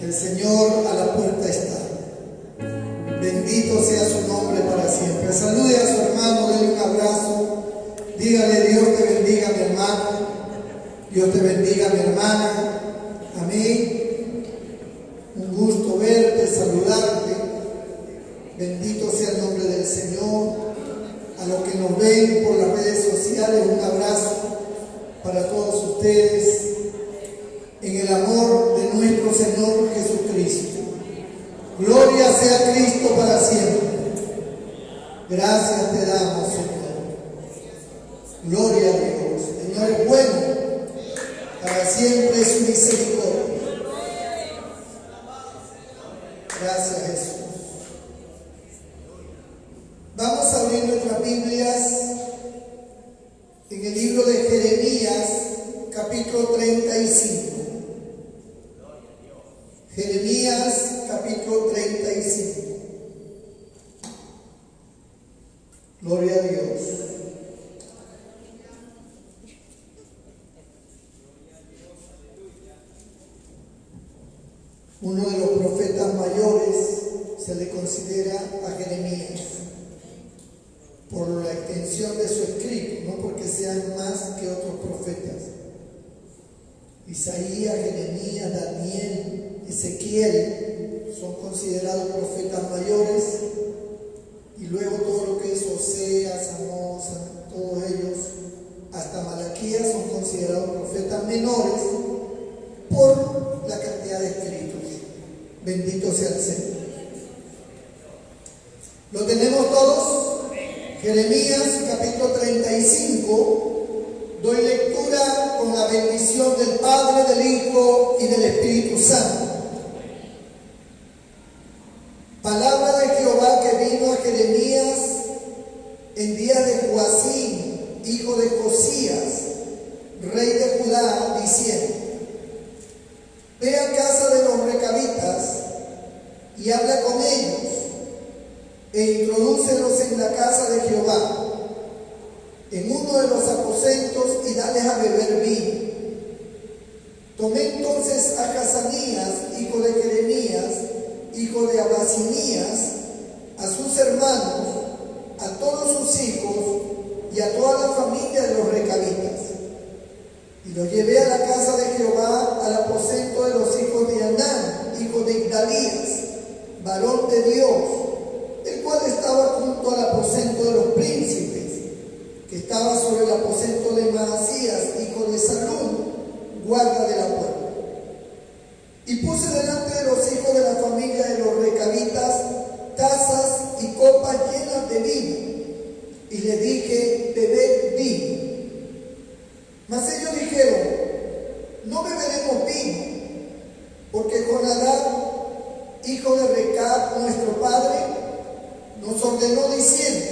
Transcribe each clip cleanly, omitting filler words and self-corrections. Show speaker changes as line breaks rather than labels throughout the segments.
El Señor a la puerta está. Bendito sea su nombre para siempre. Salude a su hermano, déle un abrazo. Dígale: Dios te bendiga, mi hermano. Dios te bendiga, mi hermana. Amén. Un gusto verte, saludarte. Bendito sea el nombre del Señor. A los que nos ven por las redes sociales, un abrazo para todos ustedes. En el amor de nuestro Señor Jesucristo. Gloria sea Cristo para siempre. Gracias te damos, Señor. Gloria a Dios. Señor es bueno. Para siempre es su misericordia. Gracias, Jesús. Vamos a abrir nuestras Biblias en el libro de Jeremías, capítulo 35. Jeremías, capítulo 35. Gloria a Dios. Uno de los profetas mayores se le considera a Jeremías por la extensión de su escrito, no porque sean más que otros profetas. Isaías, Jeremías, Daniel, Ezequiel son considerados profetas mayores, y luego todo lo que es Oseas, Amós, todos ellos, hasta Malaquías, son considerados profetas menores por la cantidad de escritos. Bendito sea el Señor. ¿Lo tenemos todos? Jeremías capítulo 35. Doy lectura con la bendición del Padre, del Hijo y del Espíritu Santo. Palabra de Jehová que vino a Jeremías en días de Joacim, hijo de Josías, rey de Judá, diciendo: Ve a casa de los recabitas y habla con ellos, e introdúcelos en la casa de Jehová, en uno de los aposentos, y dales a beber vino. Tomé entonces a Hazanías, hijo de Jeremías, hijo de Abasinías, a sus hermanos, a todos sus hijos y a toda la familia de los recabitas, y los llevé a la casa de Jehová, al aposento de los hijos de Anán, hijo de Igdalías, varón de Dios, el cual estaba junto al aposento de los príncipes, que estaba sobre el aposento de Maasías, hijo de Salum, guarda de la puerta. Y puse delante de los hijos de la familia de los recabitas tazas y copas llenas de vino, y les dije: bebed vino. Mas ellos dijeron: no beberemos vino, porque Jonadab, hijo de Recab, nuestro padre, nos ordenó diciendo: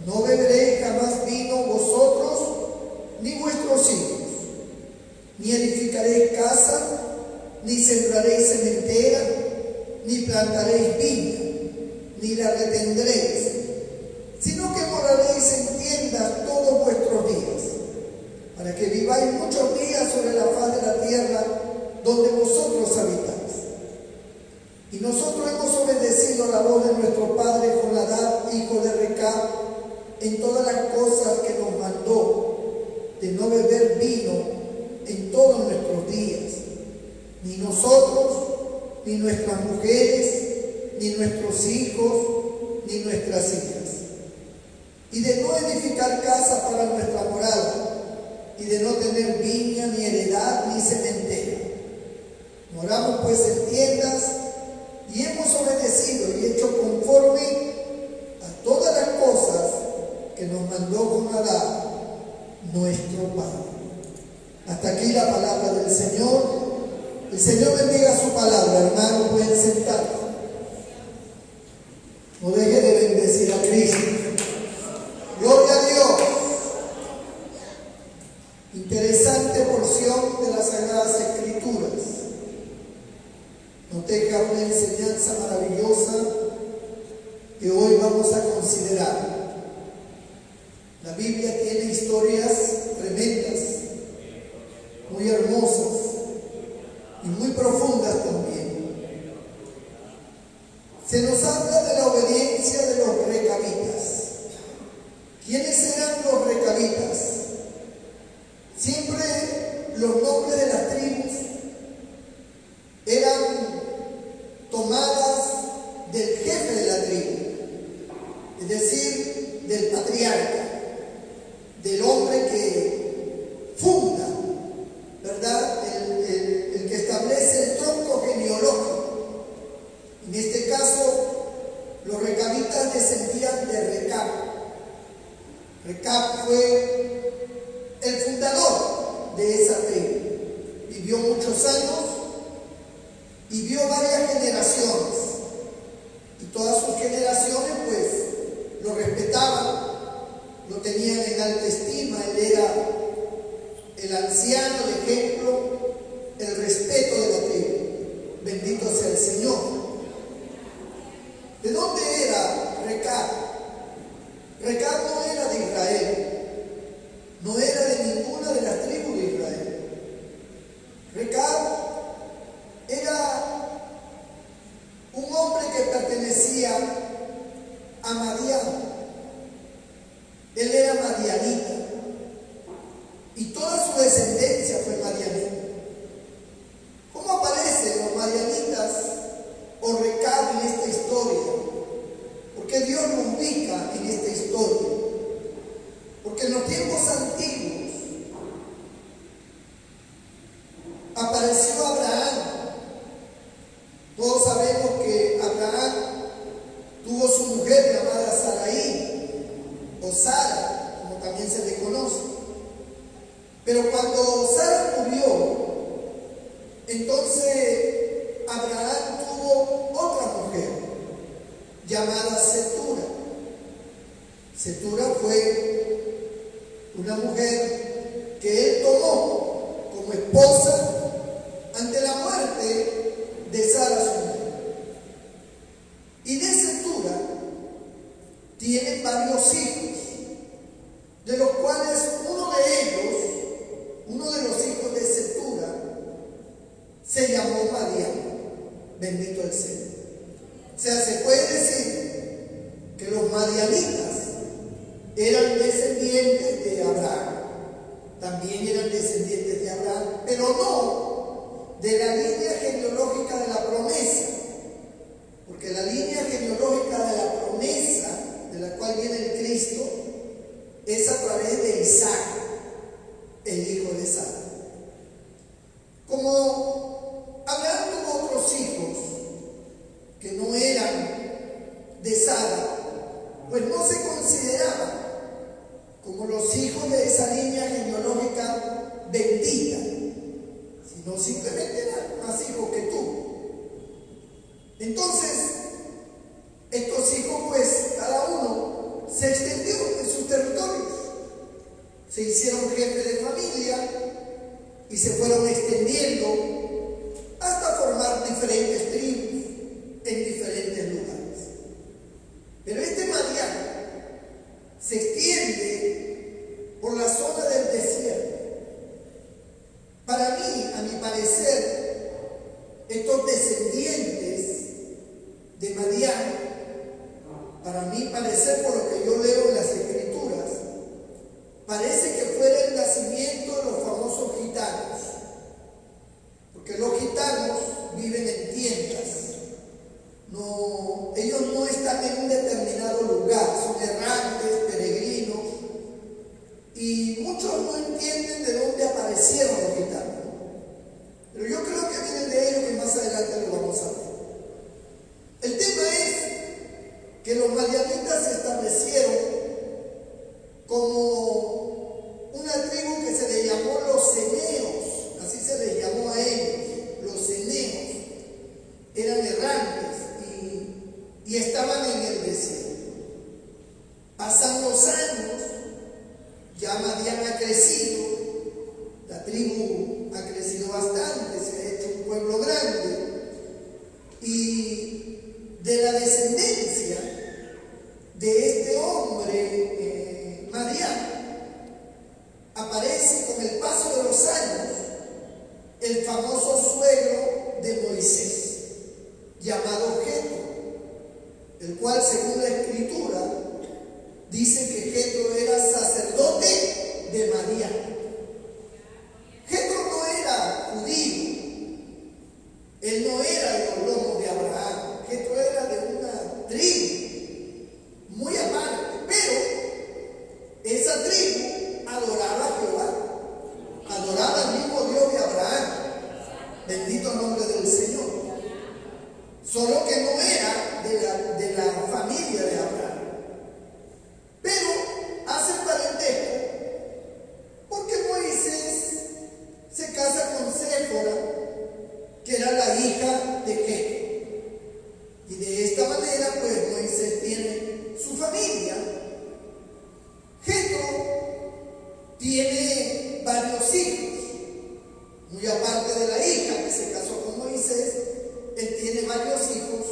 no beberéis jamás vino vosotros ni vuestros hijos, ni edificaréis casa, ni sembraréis sementera, ni plantaréis viña, ni la retendréis, sino que moraréis en tiendas todos vuestros días, para que viváis muchos días sobre la faz de la tierra donde vosotros habitáis. Y nosotros hemos obedecido la voz de nuestro padre Jonadab, hijo de Recab, en todas las cosas que nos mandó, de no beber vino en todos nuestros días, ni nosotros, ni nuestras mujeres, ni nuestros hijos, ni nuestras hijas, y de no edificar casa para nuestra morada, y de no tener viña, ni heredad, ni cementera. Moramos pues en tiendas, y hemos obedecido y hecho conforme a todas las cosas que nos mandó Jonadab, nuestro Padre. Hasta aquí la palabra del Señor. El Señor bendiga su palabra, hermanos, pueden sentarse. No deje de bendecir a Cristo. Gloria a Dios. Interesante porción de las Sagradas Escrituras. Nos deja una enseñanza maravillosa que hoy vamos a considerar. La Biblia tiene historias tremendas, muy hermosas y muy profundas también. se nos habla de la obediencia de los recabitas. ¿Quiénes eran los recabitas? Siempre los nombres de las tribus eran tomadas del jefe de la tribu, es decir, del patriarca, del hombre que funda, ¿verdad? El que establece el tronco genealógico. En este caso, los recabitas descendían de Recab. Recab fue el fundador de esa tribu. Vivió muchos años y vio varias generaciones. Y todas sus generaciones, pues, lo respetaban, lo tenían en alta estima. Él era el anciano, el ejemplo, el respeto de la tribu. Bendito sea el Señor. ¿De dónde era Recab? Recab no era de Israel, no era de ninguna de las tribus de Israel. Recab era un hombre que pertenecía a Madián. Él era madianita y toda su descendencia fue madianita. ¿Cómo aparecen los madianitas o Recab en esta historia? Porque Dios nos ubica en esta historia. Porque en los tiempos antiguos apareció Abraham. Todos sabemos que Abraham tuvo su mujer llamada Sarai, o Sara, como también se le conoce. Pero cuando Sara murió, entonces Abraham tuvo otra mujer llamada Setura. Setura fue una mujer que él tomó como esposa ante la muerte de Sara, su mujer. Y de Setura tienen varios hijos, de los cuales uno de los hijos de Setura, se llamó Madián. Bendito el Señor. O sea, se puede decir que los madianitas eran descendientes de Abraham. También eran descendientes de Abraham, pero no de la línea genealógica de la promesa. Porque la línea genealógica de la promesa, de la cual viene el Cristo, es a través de Isaac, el hijo de Sara. Como Abraham tuvo otros hijos que no eran de Sara, pues no se consideraban como los hijos de esa línea genealógica bendita, sino simplemente eran más hijos que tú. Entonces, estos hijos, pues, cada uno se extendió en sus territorios, se hicieron jefes de familia y se fueron extendiendo hasta formar diferentes tribus en diferentes lugares. Pero este Madián se extiende por la zona del desierto. Para mí, a mi parecer, estos descendientes de Madián, para mí parecer, por lo que yo leo en las Escrituras, parece que fuera el nacimiento de los famosos gitanos, porque los gitanos viven en tiendas. No, ellos no están en un determinado lugar, son errantes, peregrinos, y muchos no entienden de dónde aparecieron los gitanos. Pero yo creo que vienen de ellos, que más adelante lo vamos a ver. El tema es que los madianitas se establecieron como una tribu que se le llamó los ceneos, así se les llamó a ellos, los ceneos. Eran errantes y estaban en el desierto. Pasan los años, ya Madián ha crecido, la tribu ha crecido bastante, se ha hecho un pueblo grande, y de la descendencia de este hombre, Madián, aparece con el paso de los años el famoso suegro de Moisés, llamado Jetro. el cual, según la Escritura, dice que Jetro era sacerdote de Madián. Jetro no era judío, él no era de los lomos de Abraham, Jetro era de una tribu muy aparte, pero esa tribu adoraba a Jehová, adoraba al mismo Dios de Abraham, bendito nombre del Señor, solo que no era de la familia de Abraham, pero hace parentesco porque Moisés se casa con Séfora, que era la hija de Jetro. Y de esta manera, pues Moisés tiene su familia. Jetro tiene varios hijos, muy aparte de la hija que se casó con Moisés, él tiene varios hijos.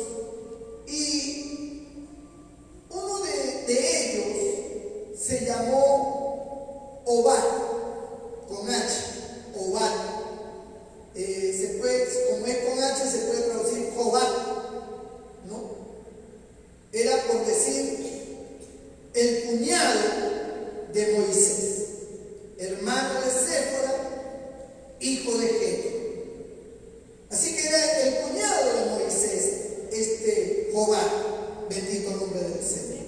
Y uno de ellos se llamó Obad, con H, Obad. Como es con H, se puede traducir Jobad, ¿no? Era, por decir, el cuñado de Moisés, hermano de Séfora, hijo de Jetro. Así que era el cuñado de Moisés, Jobad, bendito nombre del Señor.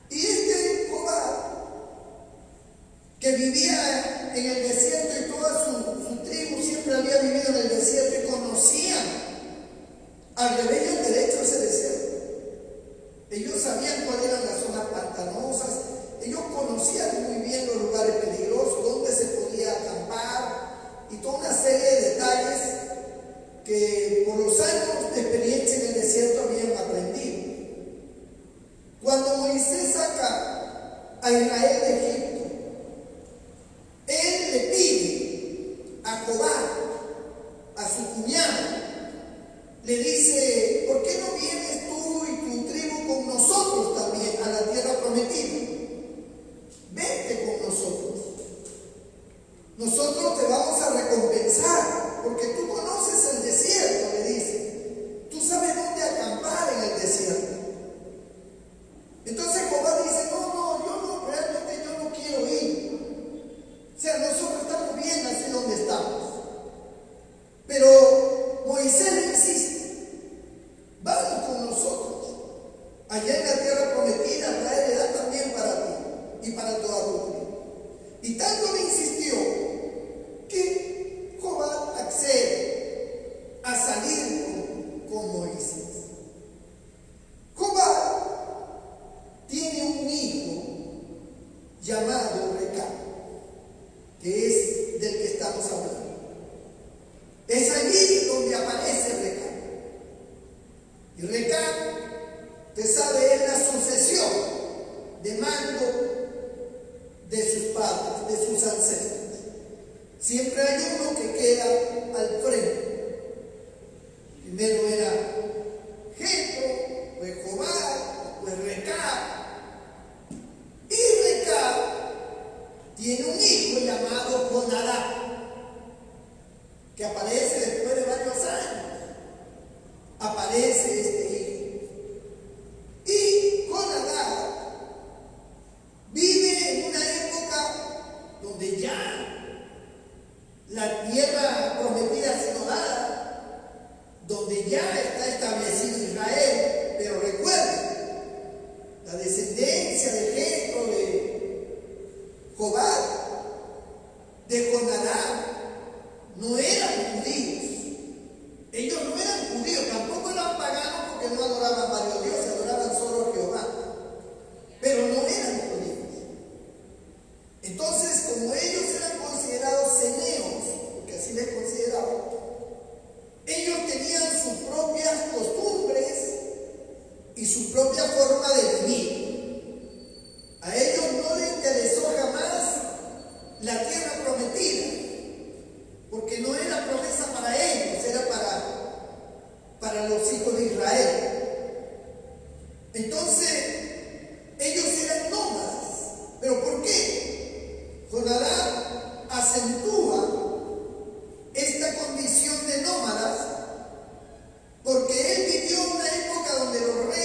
Y Jobad, que vivía en el desierto, y toda su tribu siempre había vivido en el desierto y conocían al revés y al derecho ese desierto. Ellos sabían cuáles eran las zonas pantanosas, ellos conocían muy bien los lugares peligrosos, dónde se podía acampar y toda una serie de detalles que por los años de experiencia en el desierto habían aprendido. Cuando Moisés saca a Israel de Egipto, él le pide a Jobad, a su cuñado, le dice: ¿por qué no vienes tú y tu tribu con nosotros también a la tierra prometida? Vente con nosotros. Nosotros te vamos a recompensar, porque tú conoces el desierto, le dice. Tú sabes dónde acampar en el desierto. Entonces Jobad dice: no, realmente yo no quiero ir. O sea, nosotros estamos bien así donde estamos. Pero Moisés le insiste: vamos con nosotros. Allá en la tierra prometida habrá heredad también para ti y para toda tu tribu. Y tanto le insistió que Jobad accede a salir con Moisés. Jobad tiene un hijo llamado Recab, que es del que estamos hablando. Es allí donde aparece Recab. Y Recab, usted sabe, es la sucesión de mando de sus padres, de sus ancestros. Siempre hay uno que queda al frente. Primero era Jetro, pues Jobad, pues Recab. Y Recab tiene un hijo llamado Jonadab, que aparece después de varios años. Aparece este hijo. Y Jonadab vive en una época donde ya la tierra prometida ha sido dada, donde ya está establecido Israel. Pero recuerden, la descendencia de Jetro, de Jobad, de Jonadab, no eran judíos. Ellos no eran judíos, tampoco eran paganos, porque no adoraban a varios dioses, adoraban solo a Jehová. Pero no eran judíos. Entonces, como ellos eran considerados ceneos, porque así les consideraban, ellos tenían sus propias costumbres y su propia forma de vivir. A ellos no les interesó jamás la tierra prometida, porque no era promesa para ellos, era para los hijos de Israel. Entonces, ellos eran nómadas. ¿Pero por qué? Jonadab acentúa esta condición de nómadas porque él vivió una época donde los reyes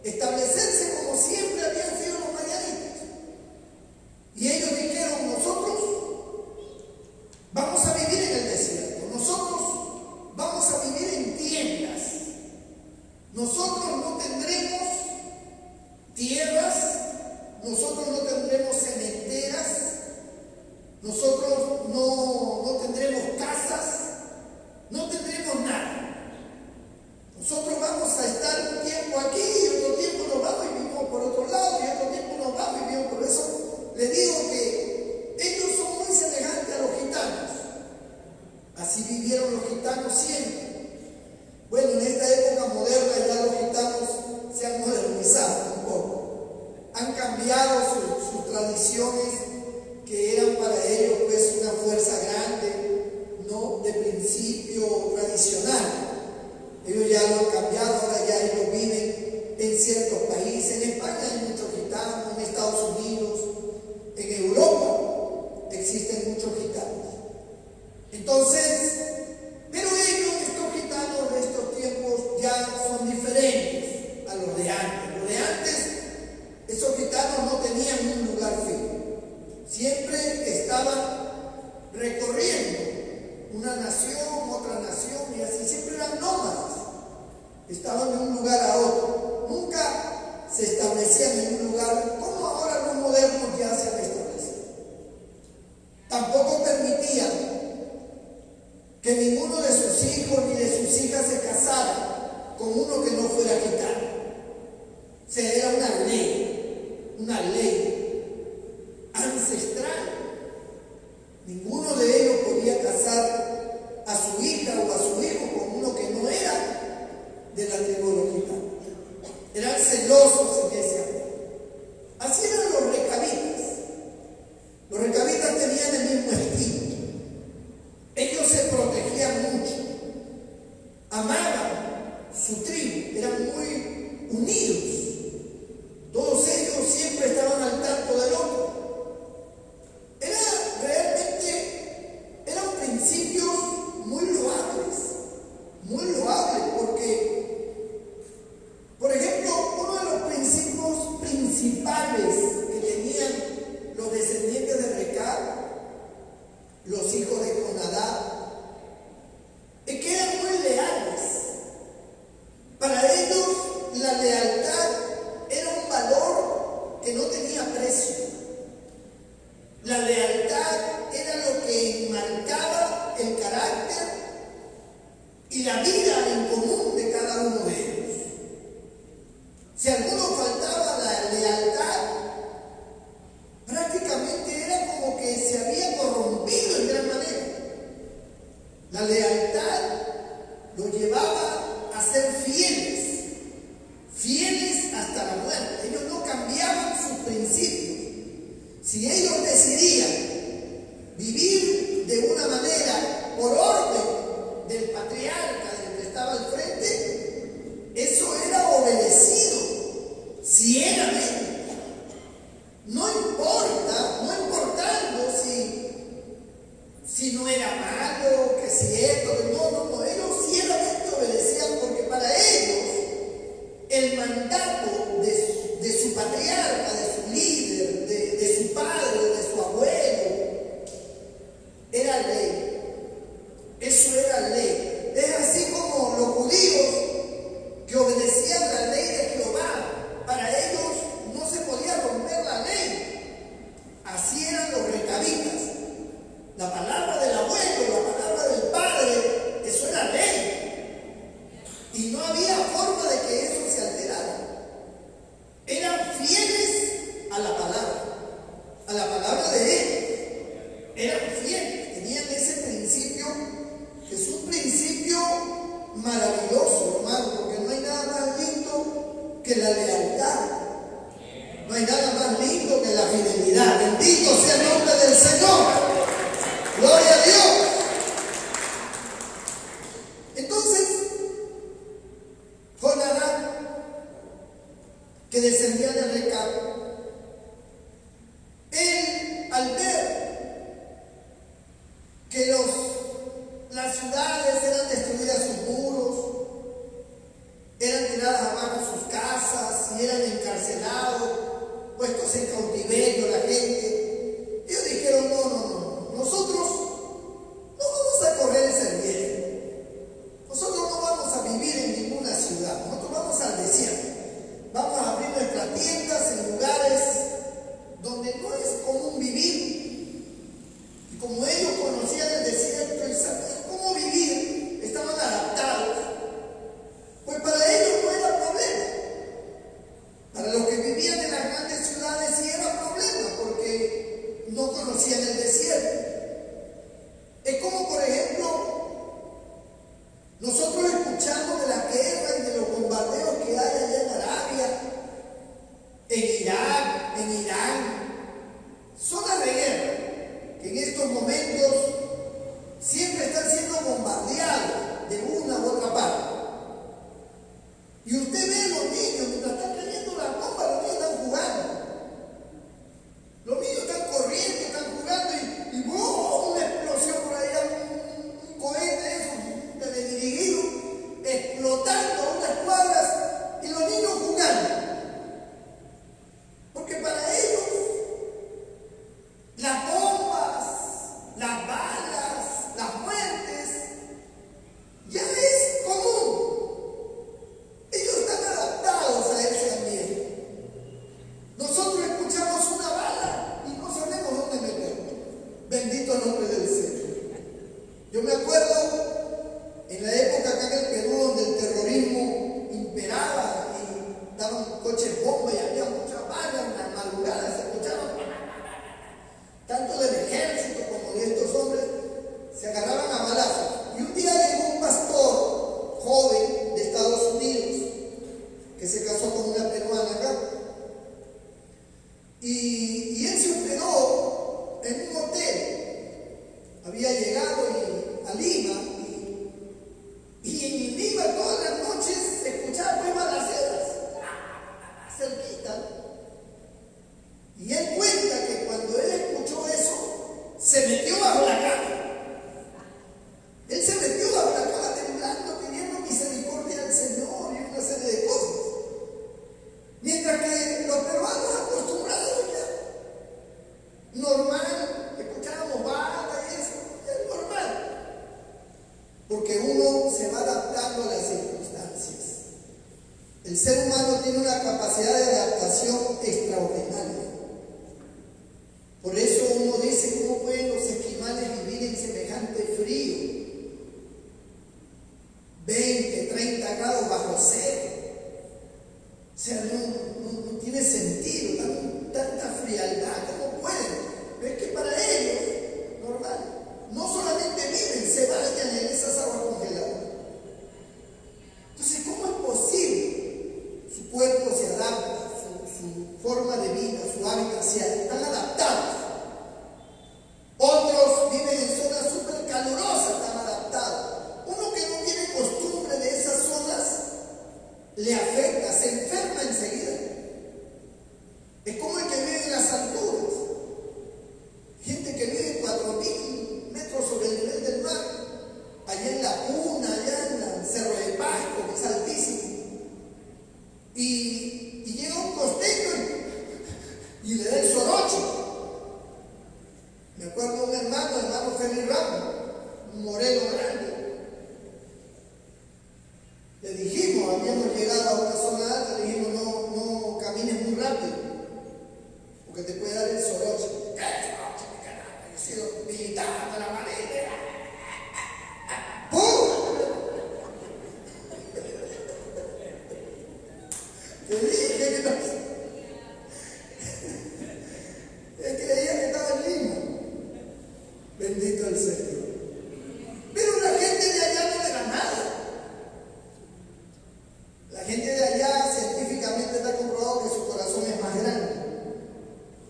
establecerse como siempre habían sido los madianitas. Y ellos dijeron: nosotros vamos a vivir en el desierto, nosotros vamos a vivir en tiendas, nosotros no tendremos tierras, nosotros no tendremos cementeras, nosotros no tendremos casas, no tendremos nada. Nosotros vamos a estar un tiempo aquí y otro tiempo nos vamos y vivimos por otro lado y otro tiempo nos vamos y vivimos por eso. Les digo que ellos son muy semejantes a los gitanos. Así vivieron los gitanos siempre. Bueno, en esta época moderna ya los gitanos se han modernizado un poco. Han cambiado sus tradiciones, que eran para ellos pues una fuerza grande, ¿no? De principio tradicional. Ellos ya lo han cambiado, ahora ya ellos viven en ciertos países. En España hay muchos gitanos, en Estados Unidos, en Europa existen muchos gitanos. Entonces, pero ellos, estos gitanos de estos tiempos, ya son diferentes a los de antes. Los de antes, esos gitanos no tenían un lugar fijo. Siempre estaban recorriendo una nación, otra nación, y así siempre eran nómadas. Estaban de un lugar a otro. Nunca se establecían en un lugar como ahora los modernos ya se han establecido. Tampoco permitían que ninguno de sus hijos ni de sus hijas se casara con uno que no fuera gitano. O sea, era una ley ancestral. Ninguno de ellos podía casar a su hija o a su hijo con uno que no era de la tribu de los gitanos. Eran celosos en ese aspecto. Así eran los recabitas. Los recabitas tenían el mismo estilo. Ellos se protegían mucho, amaban su tribu, eran muy unidos. Todos ellos siempre estaban al tanto del otro. Eran principios muy loables, porque, por ejemplo, uno de los principios principales que tenían los descendientes de Recab, los hijos de Jonadab, es que eran muy leales. Para ellos la lealtad era un valor que no tenía precio. La lealtad era lo que marcaba el carácter y la vida en común de cada uno de ellos. Si a alguno faltaba la lealtad, prácticamente era como que se había corrompido en gran manera. La lealtad lo llevaba a ser fieles hasta la muerte. Ellos no cambiaban sus principios. Si ellos decidían vivir de una manera por orden del patriarca, del que estaba al frente, eso era obedecido ciegamente. No importando si no era malo, que si esto, no, ellos ciegamente obedecían, porque para ellos el mandato de su patriarca, de su líder, de su padre, de su abuelo, era ley. Eso era ley. Es así como los judíos que obedecían la ley de Jehová, para ellos no se podía romper la ley. Así eran los recabitas. La palabra del abuelo, la palabra del padre, eso era ley. Y no había forma de que eso se alterara. Eran fieles a la palabra de ellos. Eran fieles, tenían ese principio, que es un principio maravilloso, hermano, porque no hay nada más lindo que la lealtad. No hay nada más lindo que la fidelidad. Bendito sea el nombre del Señor. Gloria a Dios. Entonces, Jonadab, que descendía de Recab, él, al ver que las ciudades eran destruidas, sus muros, eran tiradas abajo sus casas y encarcelados, puestos en cautiverio la gente. Ellos dijeron, no, nosotros no vamos a correr ese riesgo. Nosotros no vamos a vivir en ninguna ciudad, nosotros vamos al desierto. Vamos a abrir nuestras tiendas en lugares donde no es común vivir. Y como ellos conocían el desierto y sabían cómo vivir, estaban adaptados. Pues para ellos no era problema. Para los que vivían en las grandes ciudades sí era problema, porque no conocían el desierto. Es como, por ejemplo, nosotros escuchamos de la guerra y de los bombardeos que hay allá en Arabia, en Irak, en Irán, zonas de guerra que en estos momentos siempre están siendo bombardeados de una u otra parte. Y usted ve a los niños, mientras están cayendo las bombas, los niños están jugando. Los niños están corriendo, están jugando y ¡boom! Una explosión por ahí, un cohete eso, teledirigido, explotando a unas cuadras y los niños jugando. Porque para ellos las bombas, las balas, las muertes ya es común. Ellos están adaptados a ese ambiente. Nosotros escuchamos una bala y no sabemos dónde meterla. Bendito el nombre del Señor. Yo me acuerdo en la época acá en el Perú donde el terrorismo imperaba y daban coches bomba y había muchas balas en las madrugadas, se escuchaban tanto del ejército como de estos hombres, se agarraban a balazos. Y un día llegó un pastor joven de Estados Unidos que se casó con una peruana acá. Y él se hospedó en un hotel. Había llegado a Lima y en Lima todas las noches se escuchaba pues balaceras cerquita. Y él cuenta que cuando él escuchó eso, se metió bajo la cama. Él se metió bajo la cama temblando, pidiendo misericordia al Señor y una serie de cosas. Mientras que los peruanos acostumbrados ya, normal, escuchábamos bala y eso, es normal. Porque uno se va adaptando a las circunstancias. El ser humano tiene una capacidad de adaptación extraordinaria. Por eso uno dice, ¿cómo pueden los esquimales vivir en semejante frío? 20, 30 grados bajo cero. O sea, no tiene sentido, tanta frialdad, ¿cómo pueden? Pero es que para ellos, normal, no solamente viven, se bañan en esas aguas congeladas. Entonces, ¿cómo es posible? Su cuerpo se adapta, su forma de vida, su hábitat, están adaptados. Otros viven en zonas súper calurosas, están adaptados. Uno que no tiene costumbre de esas zonas, le afecta, se enferma enseguida. Es como el que vive en las alturas. Gente que vive 4.000 metros sobre el nivel del mar, allá en la Puna, allá en el Cerro de Pasco, que es altísimo. Y llega un costeño y le da el sorocho. Me acuerdo de un hermano Feli Ramos, un moreno grande. Le dijimos, habíamos llegado a una zona alta, le dijimos, no camines muy rápido, porque te puede dar el soroche. ¡Qué soroche, mi carajo! Yo he sido militar hasta la manera. ¡Pum! Te dije que no. Él creía que estaba en Lima. Bendito el Señor. Pero la gente de allá no le da nada. La gente de allá científicamente está comprobado que su corazón es más grande.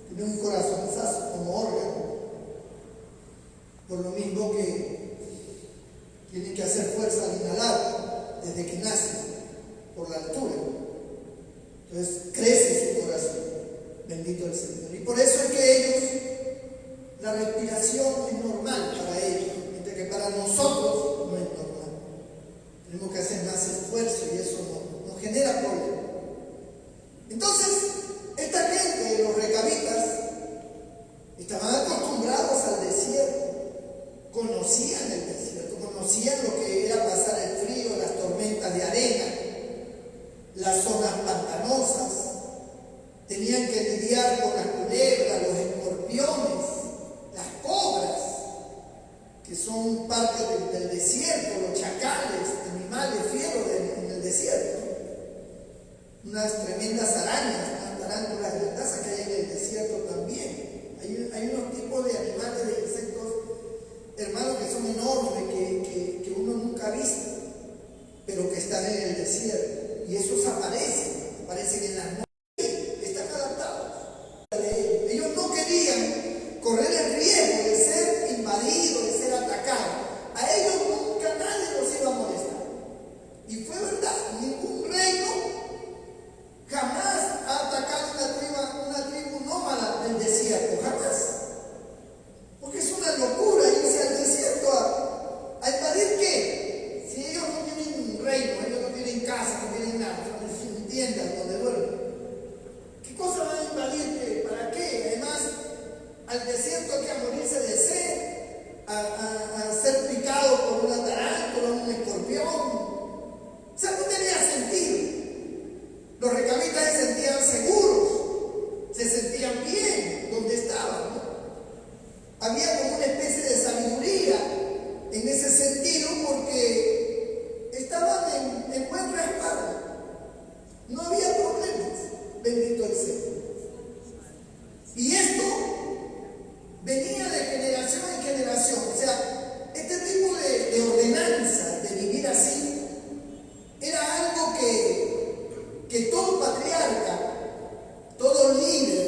Tiene un corazón como órgano. Por lo mismo que tienen que hacer fuerza al inhalar desde que nacen, por la altura. Entonces crece su corazón. Bendito el Señor. Y por eso es que ellos, la respiración es normal para ellos, mientras que para nosotros no es normal. Tenemos que hacer más esfuerzo y eso nos genera problemas. Entonces, tremendas arañas, unas tarántulas grandazas que hay en el desierto también. Hay unos tipos de animales, de insectos, hermanos, que son enormes, que uno nunca ha visto, pero que están en el desierto. Y esos aparecen en las noches, están adaptados. Ellos no querían correr el riesgo de ser invadidos, de ser atacados. A ellos nunca nadie los iba a molestar. Y fue verdad, ningún reino jamás ha atacado una tribu nómada del desierto, jamás. Porque es una locura irse al desierto a invadir qué. Si ellos no tienen reino, ellos no tienen casa, no tienen nada, no tienen tiendas donde duermen. ¿Qué cosa van a invadir? ¿Para qué? Además, al desierto hay que morirse de sed, a ser picado por una tarántula, un escorpión. O sea, no tenía sentido. Los recabitas se sentían seguros, se sentían bien donde estaban, ¿no? Había como una especie de sabiduría en ese sentido, porque estaban en buen respaldo. No había problemas, bendito el Señor. Y esto venía de generación en generación. O sea, este tipo de ordenanza, de vivir así, era algo que todo patriarca, todo líder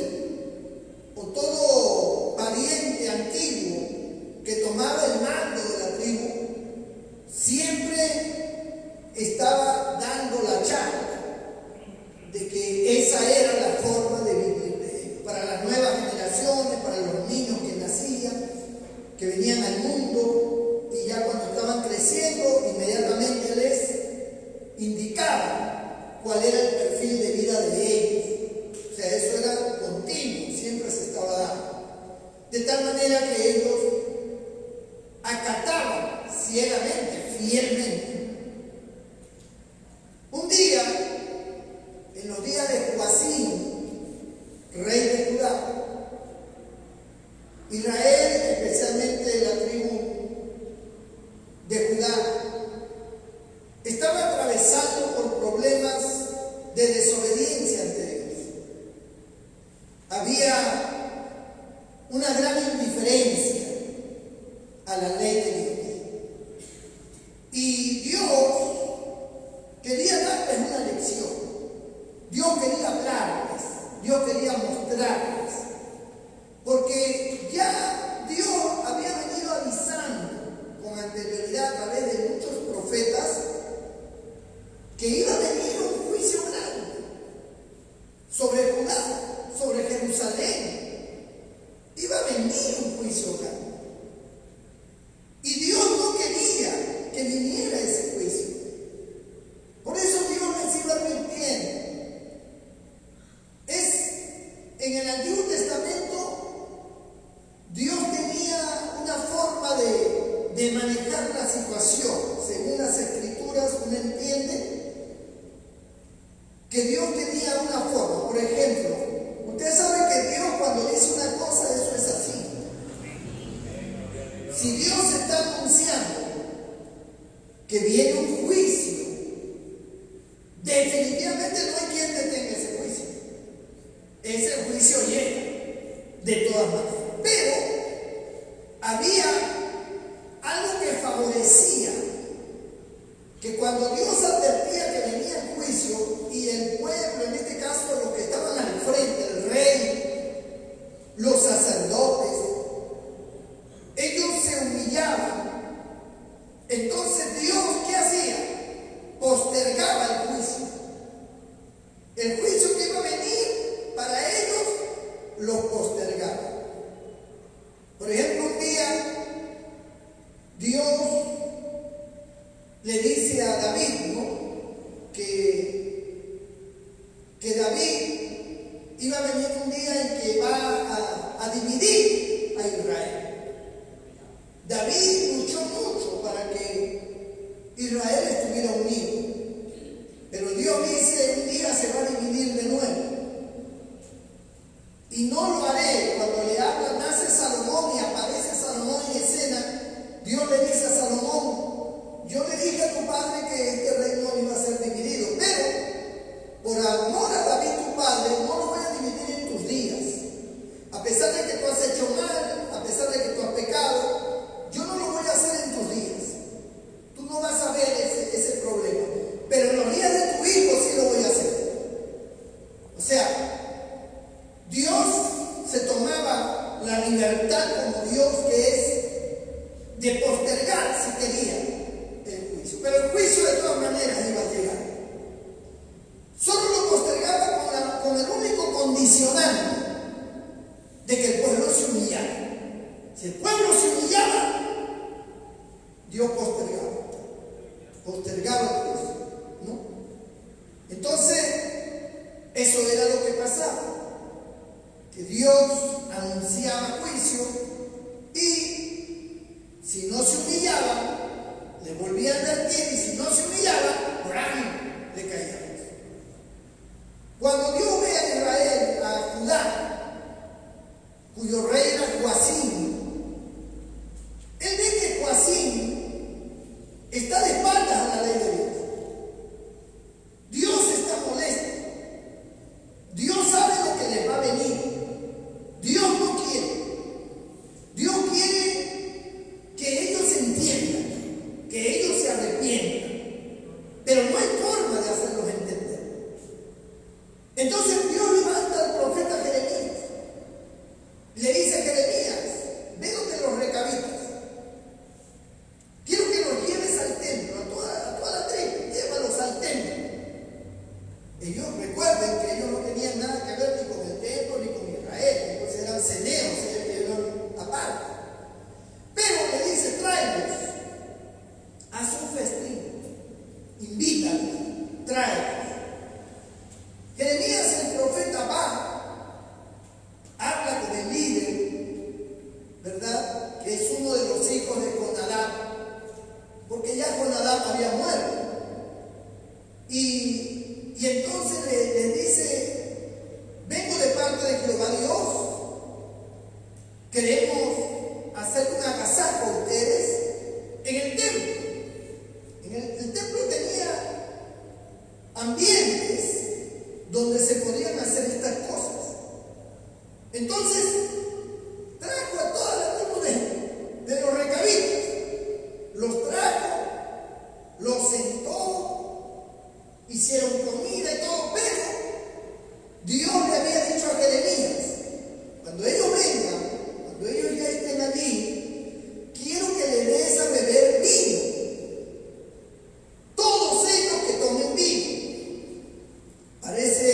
o todo pariente antiguo que tomaba el mando de la tribu siempre estaba dando la charla de que esa era la forma de vivir de ellos. Para las nuevas generaciones, para los niños que nacían, que venían al mundo, y ya cuando estaban creciendo, inmediatamente les indicaba cuál era el perfil de vida de ellos. O sea, eso era continuo, siempre se estaba dando. De tal manera que ellos acataban ciegamente, fielmente. Un día, en los días de Joacim, rey de Judá, Israel, especialmente la tribu de Judá, estaba atravesando por problemas de desobediencia ante Dios. Había una gran indiferencia a la ley de Dios. Y Dios quería darles una lección. Dios quería hablarles. Dios quería mostrarles. Porque ya Dios había venido avisando con anterioridad a través de muchos profetas que iba a venir un juicio grande sobre Judá, sobre Jerusalén. Iba a venir un juicio grande. Y Dios no quería que viniera ese juicio. Por eso Dios les iba advirtiendo. En el Antiguo Testamento, Dios tenía una forma de manejar la situación. Según las Escrituras, uno entiende que Dios tenía una forma. Por ejemplo, usted sabe que Dios, cuando dice una cosa, eso es así. Si Dios está anunciando que viene un juicio, definitivamente no hay quien detenga ese juicio. Ese juicio llega de todas maneras. Pero había algo que favorecía, que cuando Dios advertía que venía el juicio, y el pueblo, en este caso los que estaban al frente, el rey, los sacerdotes, ellos se humillaban. Entonces Dios, ¿qué hacía? Postergaba el juicio. El juicio que iba a venir para ellos, los postergaba. Por ejemplo, un día Dios le dice a David, ¿no?, que David iba a venir un día en que va a dividir a Israel. David luchó mucho para que Israel estuviera unido, pero Dios dice: un día se va a dividir de nuevo. Y no lo haré. Cuando le habla, nace Salomón y aparece Salomón en escena, Dios le dice a Salomón: yo le dije a tu padre que este reino iba a ser dividido, pero por amor a David Padre, no lo voy a dividir en tus días. A pesar de que tú has hecho mal, a pesar de que tú has pecado, yo no lo voy a hacer en tus días. Tú no vas a ver ese problema. Pero en los días de tu hijo sí lo voy a hacer. O sea, Dios se tomaba la libertad como Dios que es de postergar si quería el juicio. Pero el juicio de todas maneras iba a llegar. Solo lo postergaba con el único condicionante de que el pueblo se humillara. Si el pueblo se humillaba, Dios postergaba el juicio, ¿no? Entonces, eso era lo que pasaba, que Dios anunciaba juicio y si no se humillaba, le volvía a advertir, y si no se humillaba, ¡ram!, le caía. Cuando Dios ve a Israel, a Judá, cuyo rey era Joacim, él ve que Joacim está de espaldas a la ley de Dios. Dios está molesto. Dios sabe lo que les va a venir. Dios no quiere. Dios quiere que ellos entiendan, que ellos se arrepientan. Pero no hay forma de hacerlos entender. Entonces Dios levanta al profeta Jeremías. Le dice a Jeremías: ve donde los recabitas. Quiero que los lleves al templo, a toda la tribu, llévalos al templo. Ellos recuerden que ellos no tenían nada que ver ni con el templo ni con Israel, ellos eran ceneos, ellos eran aparte. Pero le dice: tráelos, haz un festín, invítalos, tráelos. Jeremías, el profeta, va, habla con el líder, ¿verdad?, que es uno de los hijos de Jonadab, porque ya Jonadab había muerto. Y entonces le dice: vengo de parte de Jehová Dios, queremos hacer un agasajo a ustedes en el templo. El templo tenía ambientes donde se podían hacer estas cosas. Entonces trajo a toda la tribu de los recabitas, los trajo, los sentó, hicieron comida y todo, pero Dios le había dicho a Jeremías: cuando ellos vengan, cuando ellos ya estén allí, quiero que le des a beber vino. Todos ellos que tomen vino. Parece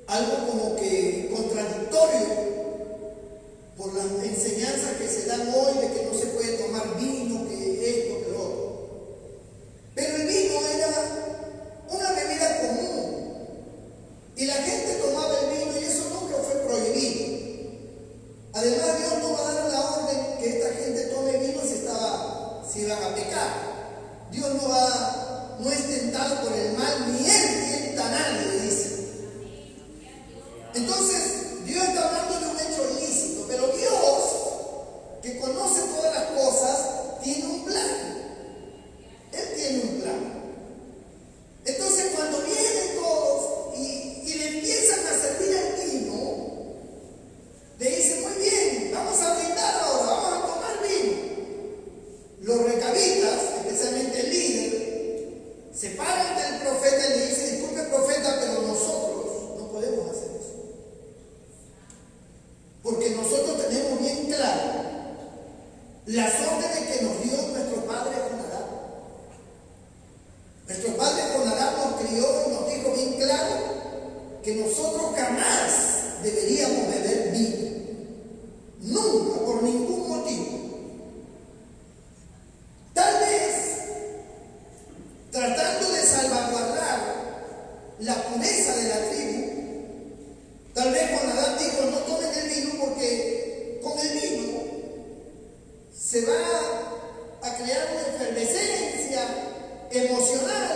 algo como que contradictorio por las enseñanzas que se dan hoy de que no se puede tomar vino, que esto, que lo otro. Pero el vino era una bebida común y la gente tomaba el vino y eso nunca fue prohibido. Además, Dios no va a dar la orden que esta gente tome vino si iban a pecar. Dios no es tentado por el mal, ni él tienta a nadie, dice. Entonces, Dios está hablando de un hecho ilícito, pero Dios, que conoce todas las cosas, tiene un plan. Él tiene un plan. Entonces, cuando vienen todos y le empiezan a servir el vino, le dicen: muy bien, vamos a brindar ahora, vamos a tomar vino. Los recabitas, especialmente el líder, se paran del profeta y le dicen: disculpe, profeta, pero nosotros no podemos hacer eso. Porque nosotros tenemos bien claro las órdenes que nos dio nuestro padre Jonadab. Nuestro padre Jonadab nos crió y nos dijo bien claro que nosotros jamás deberíamos beber vino. Nunca, por ningún motivo. Tal vez, tratando de salvaguardar la pureza de la tribu, tal vez Jonadab dijo: no tomen el vino porque con el vino se va a crear una efervescencia emocional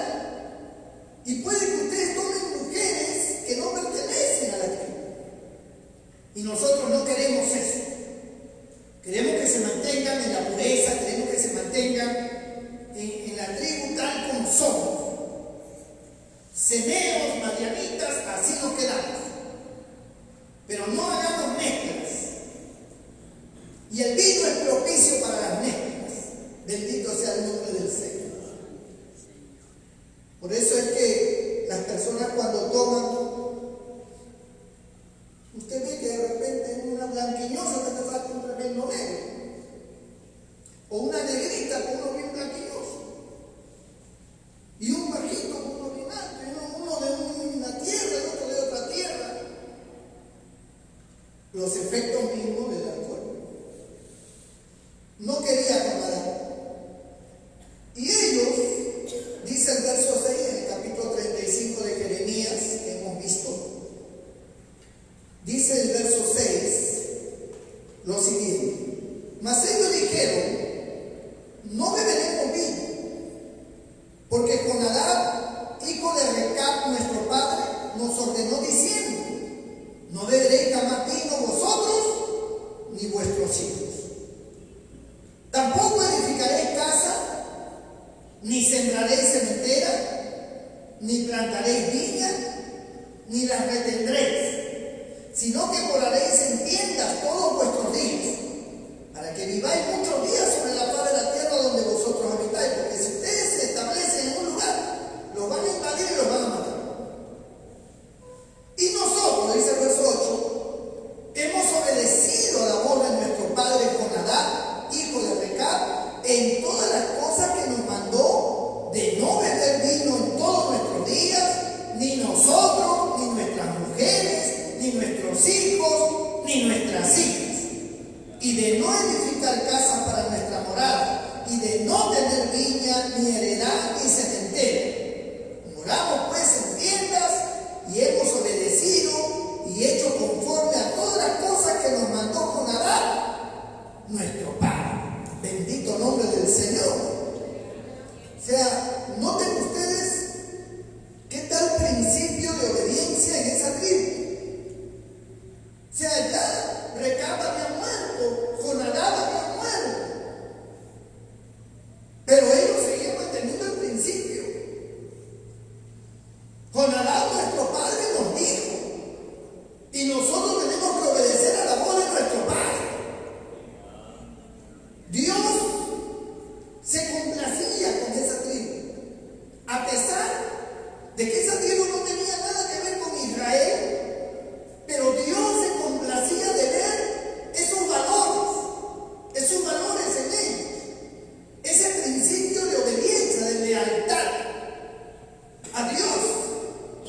y puede que ustedes tomen mujeres que no pertenecen a la tribu. Y nosotros no queremos eso. Queremos que se mantengan en la pureza, queremos que se mantengan en la tribu tal como somos. Ceneos, madianitas, así pero no hagamos mezclas. Y el vino es propicio para las mezclas. Bendito sea el nombre del Señor. Por eso es que las personas cuando toman, usted ve que de repente una blanquiñosa te saca un tremendo negro, o una negrita con uno bien blanquiñoso, y un bajito con uno bien alto, y uno de una tierra, el otro de otra tierra. Los efectos mismos del alcohol. No quería tomar. Y ellos, dice el verso 6 en el capítulo 35 de Jeremías, que hemos visto, dice el verso 6 lo siguiente: mas ellos dijeron, no beberemos vino, porque Jonadab, hijo de Recab, nuestro padre, nos ordenó diciendo, no beberéis jamás vino vosotros ni vuestros hijos. Tampoco edificaréis casa, ni sembraréis cementera, ni plantaréis viña, ni las retendréis, sino que moraréis en tiendas todos vuestros días, para que viváis muchos días sobre la faz de la tierra donde vosotros habitáis, porque si ustedes se establecen en un lugar, los van a invadir y los van a matar. Y nosotros, dice el verso 8, hemos obedecido a la voz de nuestro padre Jonadab, hijo de Recab, en todas las cosas que nos mandó, de no beber vino en todos nuestros días, ni nosotros, ni nuestras mujeres, ni nuestros hijos, ni nuestras hijas, y de no edificar casas para nuestra morada, y de no tener viña, ni heredad, ni cementera. Moramos pues en tiendas, y hemos obedecido y hecho conforme a todas las cosas que nos mandó Jonadab, nuestro padre. Bendito nombre del Señor. O sea, noten ustedes qué tal principio de obediencia en esa tribu. O sea, ya Recab había muerto, Jonadab había muerto, pero ellos seguían manteniendo el principio. Jonadab, nuestro padre, nos dijo, y nosotros tenemos que obedecer a la voz de nuestro padre. Dios se complacía con esa tribu, a pesar de que esa tribu no tenía nada que ver con Israel, pero Dios se complacía de ver esos valores en ellos, ese principio de obediencia, de lealtad a Dios.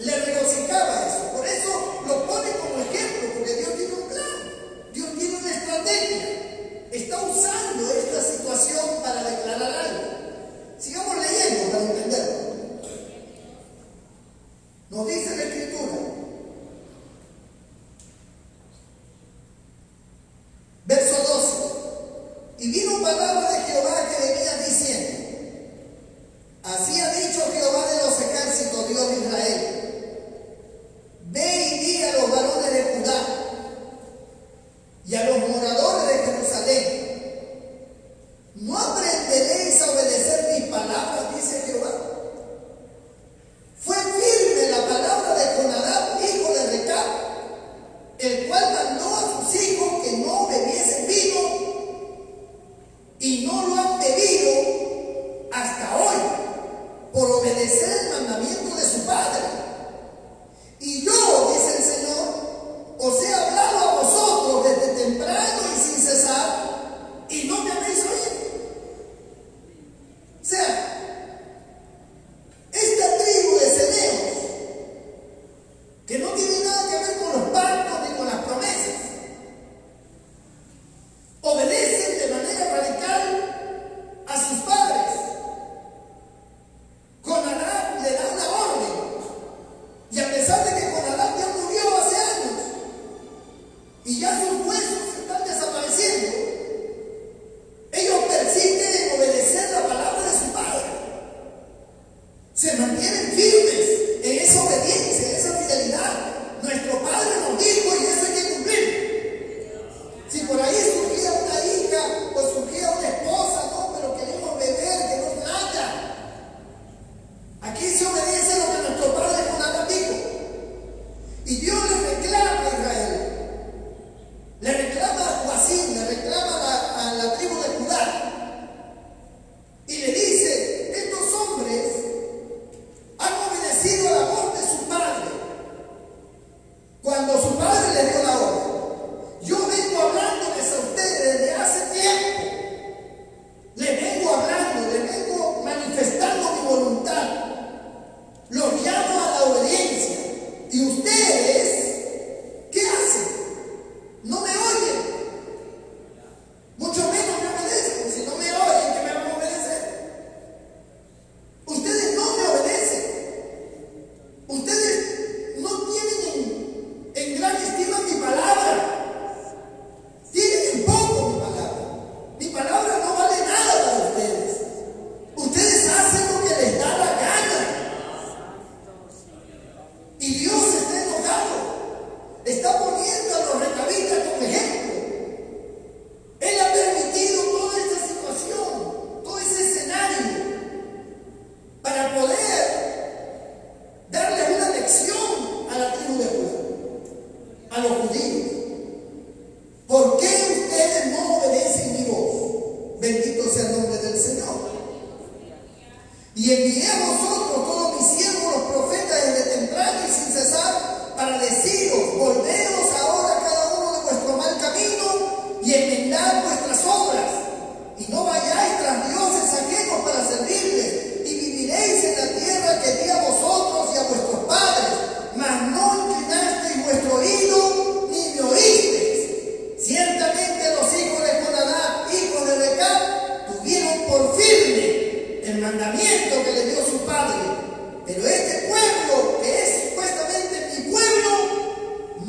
Le regocijaba eso, por eso lo pone como ejemplo, porque Dios tiene un plan, Dios tiene una estrategia, está usando esta situación para declarar algo. Sigamos leyendo para entenderlo. Nos dice la Escritura, verso 12: y vino palabra de Jehová a Jeremías diciendo, así ha dicho Jehová de los ejércitos, Dios de Israel, ve y di a los varones de Judá y a los moradores de Jerusalén, ¿no aprenderéis a obedecer mis palabras? Dice Jehová. Fue firme la palabra de Jonadab, hijo de Recab, el cual mandó a sus hijos que no bebiesen vino, y no lo han bebido hasta hoy, por obedecer el mandamiento de su padre. Y yo, dice el Señor, os he hablado a vosotros desde temprano y sin cesar, y no me habéis oído. O sea, esta tribu de ceneos, que no tiene nada que ver con los pactos ni con las promesas, obedecen de manera radical a sus padres. Jonadab le da una orden, y a pesar de que Jonadab ya murió hace años y ya sus huesos están desapareciendo, ellos persisten en obedecer la palabra de su padre. Se mantienen firmes en esa obediencia, en esa fidelidad. Nuestro padre nos dijo y eso hay que cumplir. Si por ahí surgía una hija o surgía una esposa, no, pero queremos beber, que nos nada. Aquí se obedece lo que nuestro padre Jonadab dijo. Y Dios le reclama a Israel,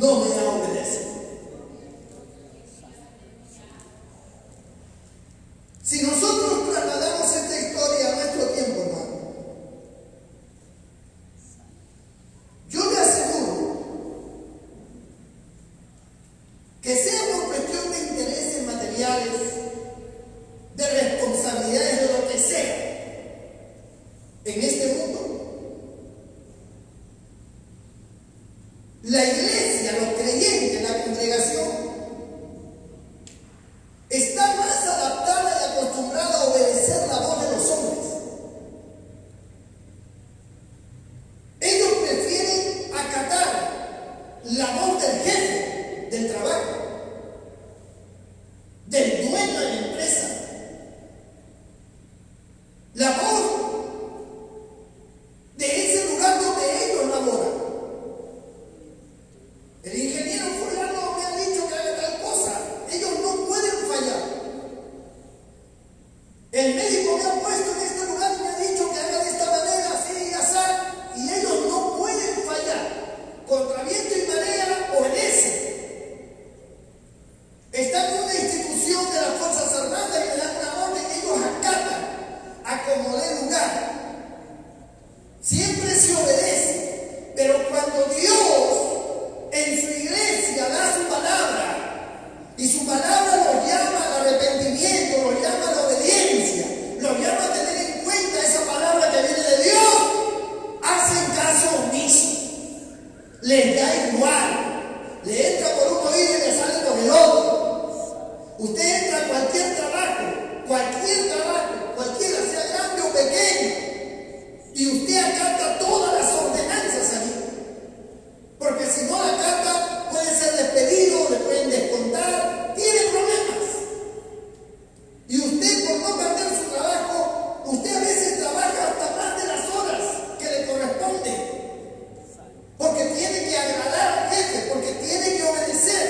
no me ha obedecido. Si nosotros trasladamos esta historia a nuestro tiempo, hermano, yo le aseguro que sea por cuestión de intereses materiales, de responsabilidades, de lo que sea, en este mundo, la iglesia, los creyentes, la congregación, está más adaptada y acostumbrada a obedecer la voz de los hombres. Ellos prefieren acatar la voz del jefe del trabajo, del dueño de la empresa, la voz de ese lugar donde ellos laboran. El ingeniero fulano me ha dicho que haga tal cosa. Ellos no pueden fallar. El médico me ha puesto en este lugar y me ha dicho que haga de esta manera, así y así, y ellos no pueden fallar. Contra viento y marea obedecen. Están en una institución de las Fuerzas Armadas y le dan una orden y ellos acatan a como dé lugar. Siempre se obedece, pero cuando Dios en su iglesia da su palabra, y su palabra los llama al arrepentimiento, los llama a la obediencia, los llama a tener en cuenta esa palabra que viene de Dios, hacen caso omiso, les da igual, le entra por un oído y le sale por el otro. Usted entra a cualquier trabajo, cualquiera sea grande o pequeño, y usted acata todas las ordenanzas allí. Porque si no la acata, puede ser despedido, le pueden descontar, tiene problemas. Y usted, por no perder su trabajo, usted a veces trabaja hasta más de las horas que le corresponden. Porque tiene que agradar al jefe, porque tiene que obedecer.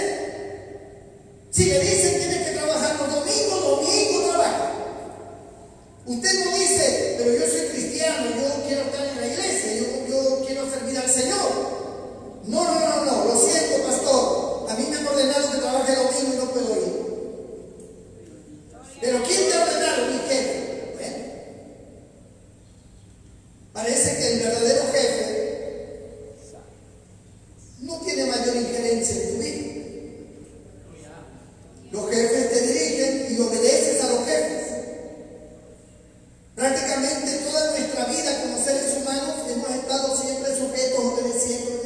Si le dicen tiene que trabajar los domingos, domingo trabaja. Usted no dice, pero yo soy cristiano, yo quiero estar en la iglesia, yo quiero servir al Señor. No, lo siento, pastor. A mí me han ordenado que trabaje domingo y no puedo ir. ¿Pero quién te ha ordenado? Mi jefe. Bueno, parece que el verdadero jefe no tiene mayor injerencia en tu vida. Los jefes te dirigen y obedeces a los jefes. Prácticamente toda nuestra vida como seres humanos hemos estado siempre sujetos, obedeciendo.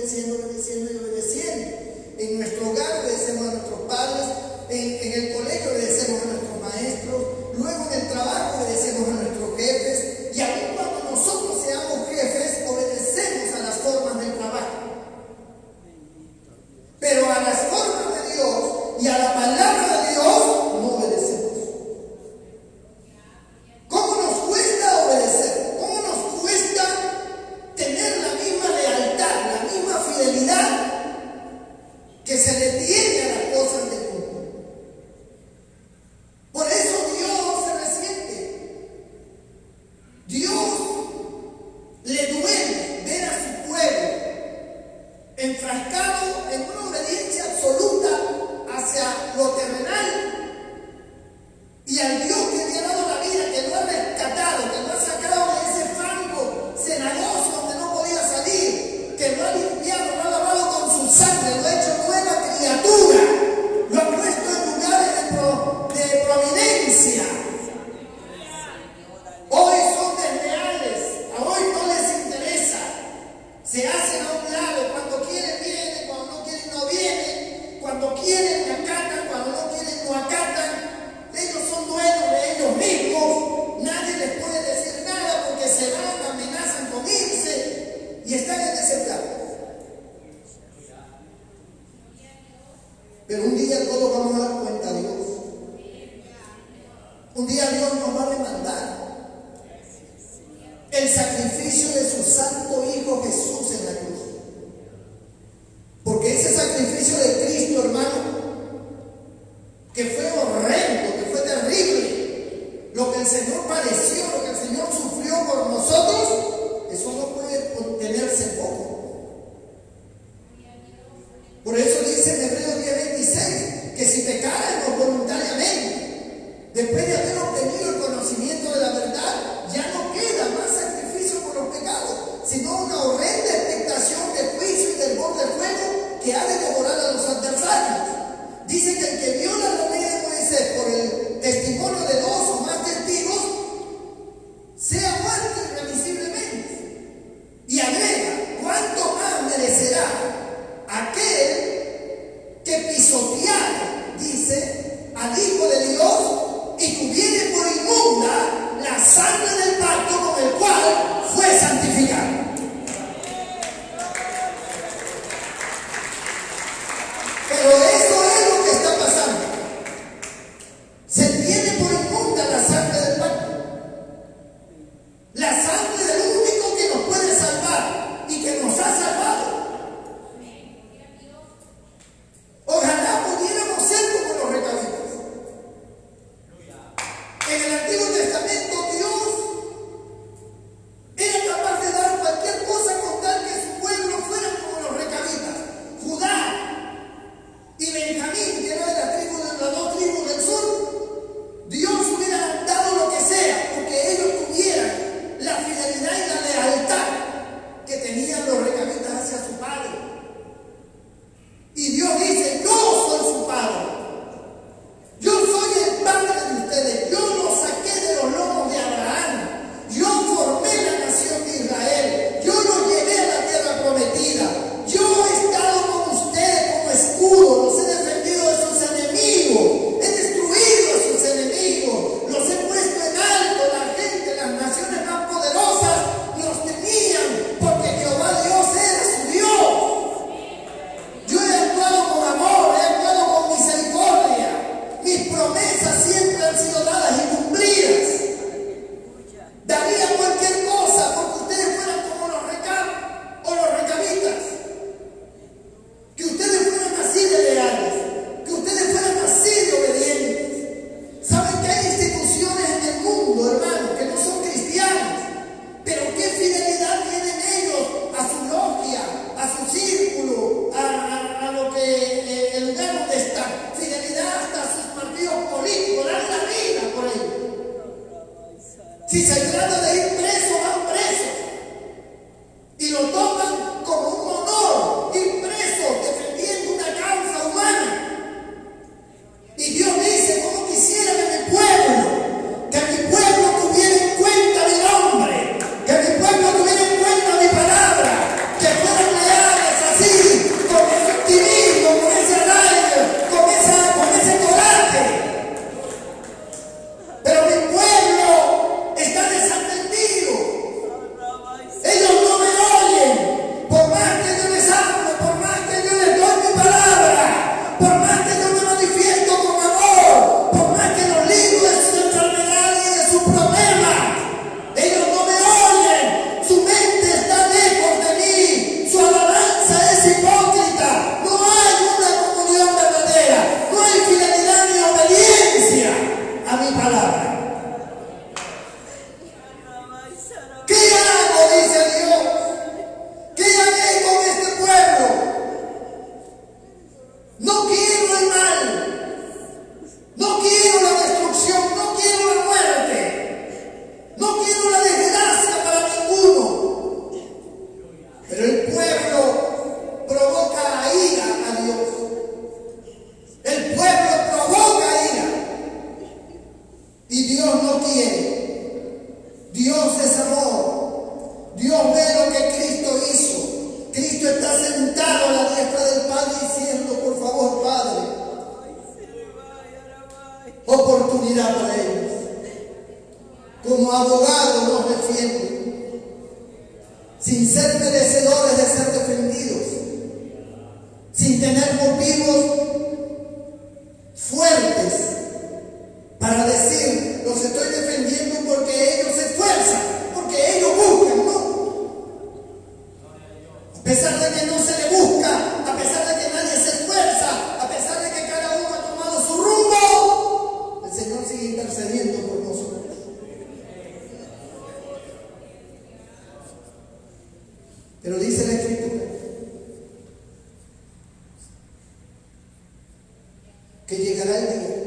En nuestro hogar obedecemos a nuestros padres, en el colegio obedecemos a nuestros maestros, luego en el trabajo obedecemos a nuestros jefes, y aun cuando nosotros seamos jefes, obedecemos a las formas del trabajo. Pero a las formas de Dios y a la palabra de Dios no obedecemos. ¿Cómo nos cuesta obedecer? ¿Cómo nos cuesta tener la misma lealtad, la misma fidelidad que se le tiene a las cosas del mundo? Por eso Dios se resiente. Dios le duele ver a su pueblo enfrascado en una obediencia absoluta hacia lo terrenal y al Dios que le ha dado la vida, que lo ha rescatado, que lo ha sacado de ese fango cenagoso donde no podía salir, que lo ha limpiado, lo ha lavado con su sangre, lo ha hecho nueva criatura, lo ha puesto en lugares de providencia. Hoy son desleales, a hoy no les interesa, se hacen a un lado, cuando quieren vienen, cuando no quieren no vienen, cuando quieren acatan, cuando no quieren no acatan. Ellos son dueños de ellos mismos, nadie les puede decir nada porque se van, amenazan con irse y están en ese plan. Pero un día todos vamos a dar cuenta a Dios. Un día Dios nos va a demandar el sacrificio de su santo Hijo Jesús en la cruz. Porque ese sacrificio de Cristo, hermano, que fue horrendo, que fue terrible, lo que el Señor padeció, lo que el Señor sufrió por nosotros, eso no puede contenerse poco. Por eso dice en Hebreos 10:26 que si pecáramos voluntariamente, después de haber obtenido el conocimiento de la verdad, ya no queda más sacrificio por los pecados, sino una horrenda expectación de juicio y del borde de fuego que ha de devorar a los adversarios. Dice que el que viola la ley de Moisés por el testimonio de dos o más testigos, sea muerto irremisiblemente. Y agrega, ¿cuánto más merecerá aquel que pisoteare, dice, al Hijo de Dios y tuviere por inmunda la sangre del pacto con el cual fue santificado? Pero eso es lo que está pasando. Se tiene por inmunda la sangre del pacto. La sangre del único que nos puede salvar y que nos ha salvado. Ojalá pudiéramos ser como los recabitas. En el Antiguo Testamento Dios era capaz de dar cualquier cosa con tal que su pueblo fuera como los recabitas. Judá y Benjamín, que era de las dos tribus del sur, Dios hubiera dado lo que sea porque ellos tuvieran la fidelidad y la lealtad que tenían los recabitas hacia su padre. Y Dios dice, yo soy su padre, yo soy el padre de ustedes, yo los saqué de los lomos de Abraham, yo formé la nación de Israel, yo los llevé a la tierra prometida, yo he estado con ustedes como escudo, los he defendido de sus enemigos, he destruido a sus enemigos, los he puesto en alto, la gente, las naciones más poderosas los tenían porque Jehová Dios era su Dios. Yo he actuado con amor, he actuado con misericordia. Mis promesas siempre han sido dadas y cumplidas. Daría cualquier cosa porque ustedes fueran como los recabitas. Que ustedes fueran así de leales, que ustedes fueran así de obedientes. ¿Saben que hay instituciones en el mundo, hermanos, que no son cristianas? Pero qué fidelidad tienen ellos a su logia, a su círculo, a lo que el lugar donde están. Fidelidad hasta a sus partidos políticos, dan la vida por ellos. Si se trata de ir preso, van presos. Y lo toman como un honor, ir preso, defendiendo una causa humana. Y Dios dice, como quisiera que mi pueblo tuviera en cuenta mi nombre, que mi pueblo tuviera en cuenta mi palabra, que fueran leales así, con ese optimismo, con ese alegre, con ese coraje. Pero mi pueblo está desatendido. Ellos no me oyen, por más que yo les hablo, por más que yo les doy mi palabra, por más que yo me manifiesto con amor, por más que los libro de sus enfermedades y de sus problemas. Ellos no me oyen, su mente está lejos de mí, su alabanza es hipócrita, no hay una comunión verdadera, no hay fidelidad ni obediencia a mi palabra. ¿Qué hago? Dice Dios. ¿Qué haré con este pueblo? No quiero el mal, no quiero la destrucción, no quiero la muerte, no quiero la desgracia para ninguno. Pero el pueblo provoca ira a Dios. El pueblo provoca ira. Y Dios no quiere. Dios es amor. Dios ve lo que Cristo hizo. Cristo está sentado a la diestra del Padre diciendo, por favor, Padre, oportunidad para ellos. Como abogado nos defiende, sin ser merecedores de ser defendidos, sin tener motivos fuertes para decir, los estoy defendiendo porque ellos se esfuerzan, porque ellos buscan, ¿no? A pesar de que no se le busca, a pesar de que nadie se esfuerza, a pesar de que cada uno ha tomado su rumbo, el Señor sigue intercediendo por nosotros. Pero dice la Escritura que llegará el día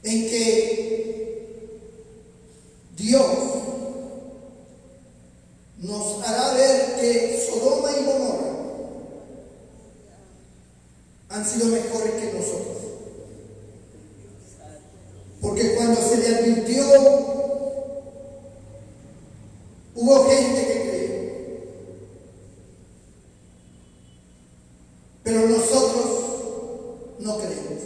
en que Dios nos hará ver que Sodoma y Gomorra han sido mejores que nosotros. Porque cuando se le advirtió, hubo gente que creyó. Pero nosotros no creemos.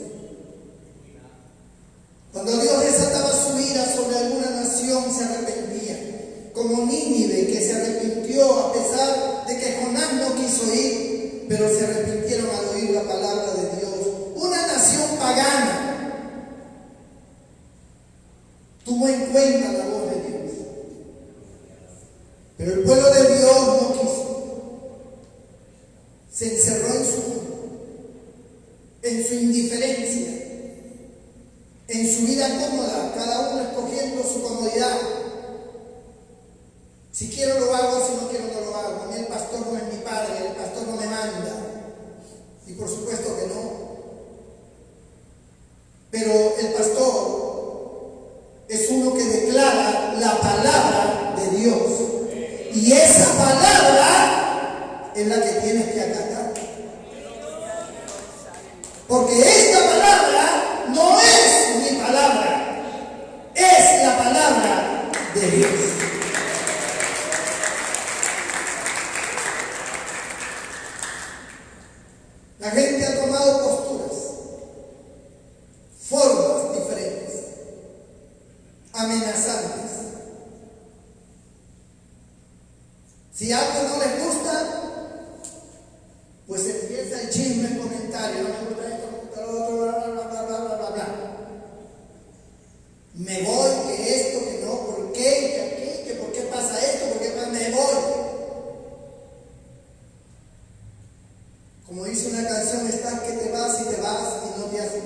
Cuando Dios desataba su ira sobre alguna nación, se arrepentía. Como Nínive, que se arrepintió a pesar de que Jonás no quiso ir, pero se arrepintieron al oír la palabra de Dios. Una nación pagana tuvo en cuenta la voz de Dios. Pero el pueblo de Dios no quiso. Se encerró en su indiferencia, en su vida cómoda, cada uno escogiendo su comodidad. Si quiero lo hago, si no quiero no lo hago. A mí el pastor no es mi padre, el pastor no me manda. Y por supuesto que no. Pero el pastor es uno que declara la palabra de Dios. Y esa palabra es la que tienes que acatar. Porque esta palabra no es mi palabra, es la palabra de Dios. La gente ha tomado posturas, formas diferentes, amenazantes. Si algo no les gusta, pues empieza el chisme, el comentario. No me gusta esto, no me gusta lo otro, bla, bla, bla, bla, bla, bla, bla. Me voy, que esto, que no, ¿por qué? Que aquí, que por qué pasa esto, por qué pasa, me voy. Como dice una canción, estás que te vas y no te haces.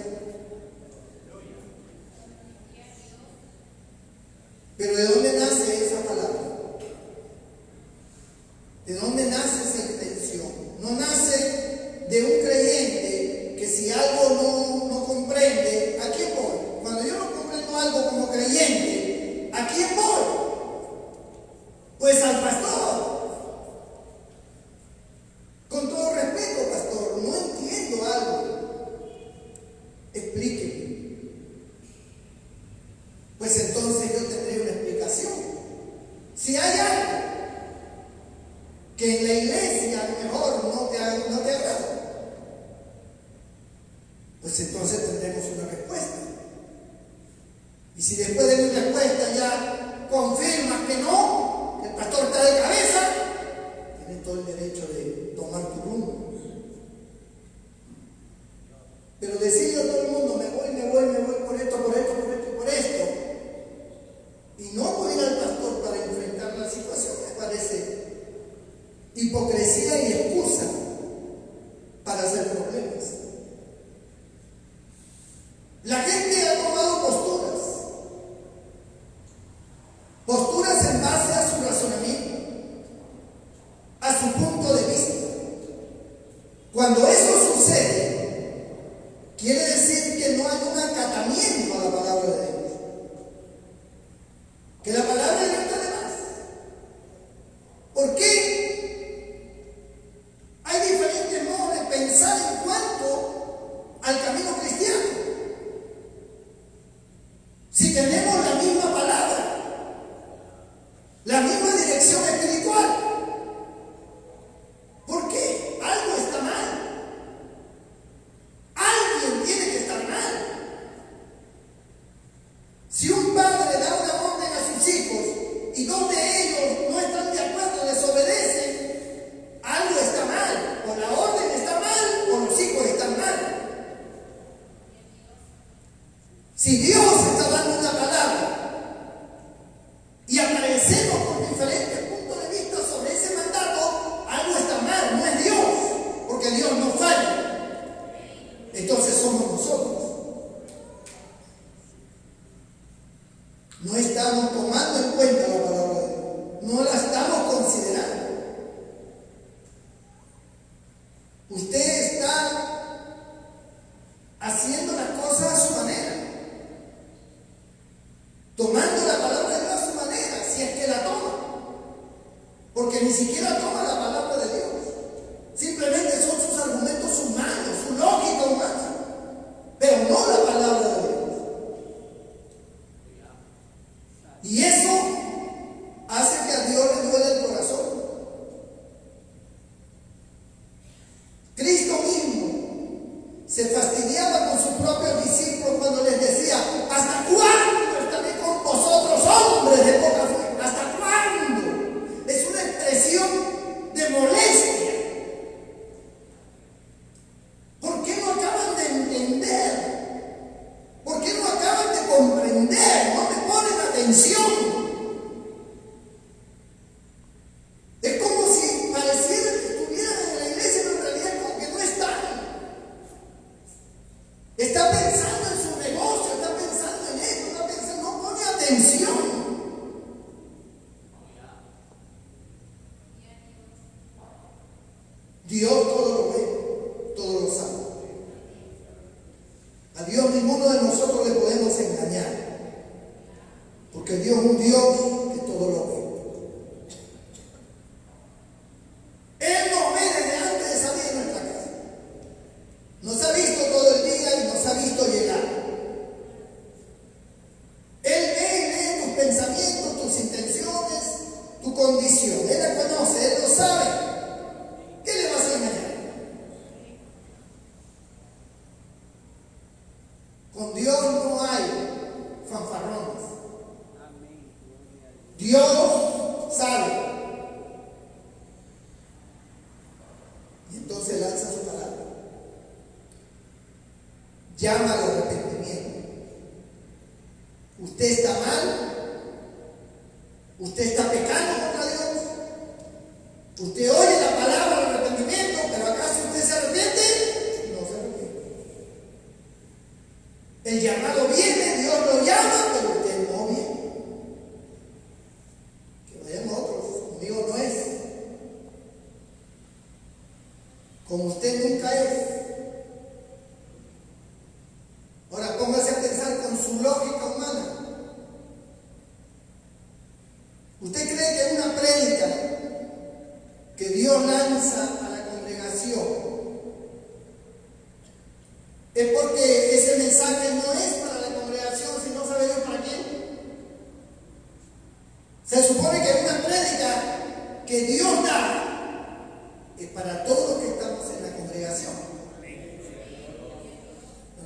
Pero ¿de dónde nace esa palabra? ¿De dónde nace esa intención? No nace de un creyente que si algo no comprende, ¿a quién voy? Cuando yo no comprendo algo como creyente, ¿a quién voy? Pues al pastor. Con todo respeto, pastor, no entiendo algo. Explíqueme. Pues entonces yo tendré una explicación. Si hay algo que en la iglesia a lo mejor no te agrada, pues entonces tendremos una respuesta. Y si después de mi respuesta ya confirmas que no, que el pastor está de cabeza, tienes todo el derecho de tomar tu rumbo. Pero decirle a todo el mundo, me voy por esto, por esto, y no acudir al pastor para enfrentar la situación, me parece hipocresía y excusa para hacer problemas. La gente ha tomado posturas en base a su razonamiento, a su punto de vista. Cuando eso sucede, quiere decir que no hay un acatamiento a la palabra de Dios, que la palabra de Dios está de más. ¿Por qué? Hay diferentes modos de pensar en cuanto al camino cristiano. Si tenemos la misma palabra, la misma dirección espiritual, ¿por qué? Algo está mal. Alguien tiene que estar mal. siquiera toma la palabra de Dios. Simplemente son sus argumentos humanos, su lógica humana, pero no la palabra de Dios. Y eso hace que a Dios le duele el corazón. Cristo mismo se fastidiaba con sus propios discípulos cuando les decía: ¿hasta cuándo estaré con vosotros, hombres de poca fe? ¿Hasta cuándo? Es una expresión de molestia. ¿Por qué no acaban de entender? ¿Por qué no acaban de comprender? No me ponen atención. Es como si pareciera que estuvieran en la iglesia, pero en realidad como que no están. Está pensando en su negocio, está pensando en esto, está pensando, no pone atención. Dios todo lo ve, todo lo sabe. A Dios ninguno de nosotros le podemos engañar, porque Dios es un Dios que todo lo ve. Él nos ve desde antes de salir de nuestra casa. Nos ha visto todo el día y nos ha visto llegar. Él ve y lee tus pensamientos, tus intenciones, tu condición. Él la conoce, Él lo sabe. ¿Qué le vas a engañar? Con Dios no hay fanfarrones. Dios sabe. Y entonces lanza su palabra. Llama al arrepentimiento. Usted está mal. Usted está pecando contra Dios. Usted oye la palabra del arrepentimiento, pero ¿acaso usted se arrepiente? No se arrepiente. El llamado viene, Dios lo llama, pero usted no viene. Que vayan otros, conmigo no es. Con usted nunca es. Ahora póngase a pensar con su lógica humana. ¿Usted cree que una prédica que Dios lanza a la congregación es porque ese mensaje no es para la congregación, sino sabe Dios para quién? Se supone que una prédica que Dios da es para todos los que estamos en la congregación.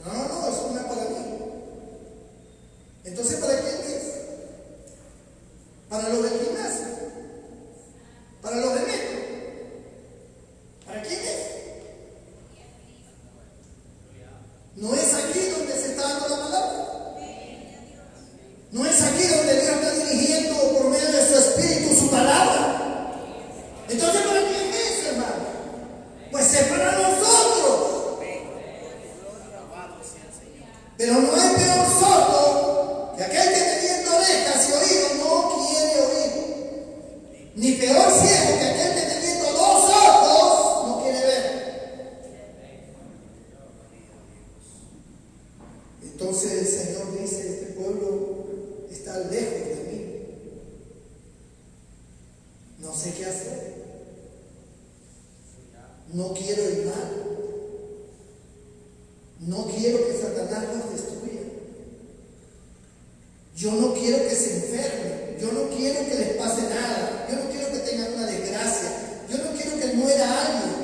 No, eso no es para mí. Entonces, ¿para quién es? Para los del gimnasio, para los de metro. ¿Para quién es? ¿No es aquí donde se está dando la palabra? ¿No es aquí donde Dios está dirigiendo por medio de su Espíritu su palabra? Entonces, ¿para quién es, hermano? Pues es para nosotros. Pero no hay peor sordo que aquel que teniendo orejas y oídos no quiere oír. Ni peor ciego que aquel que teniendo dos ojos no quiere ver. Entonces el Señor dice: este pueblo está lejos de mí. No sé qué hacer. No quiero ir mal. No quiero que Satanás nos destruya. Yo no quiero que se enfermen. Yo no quiero que les pase nada. Yo no quiero que tengan una desgracia. Yo no quiero que muera alguien.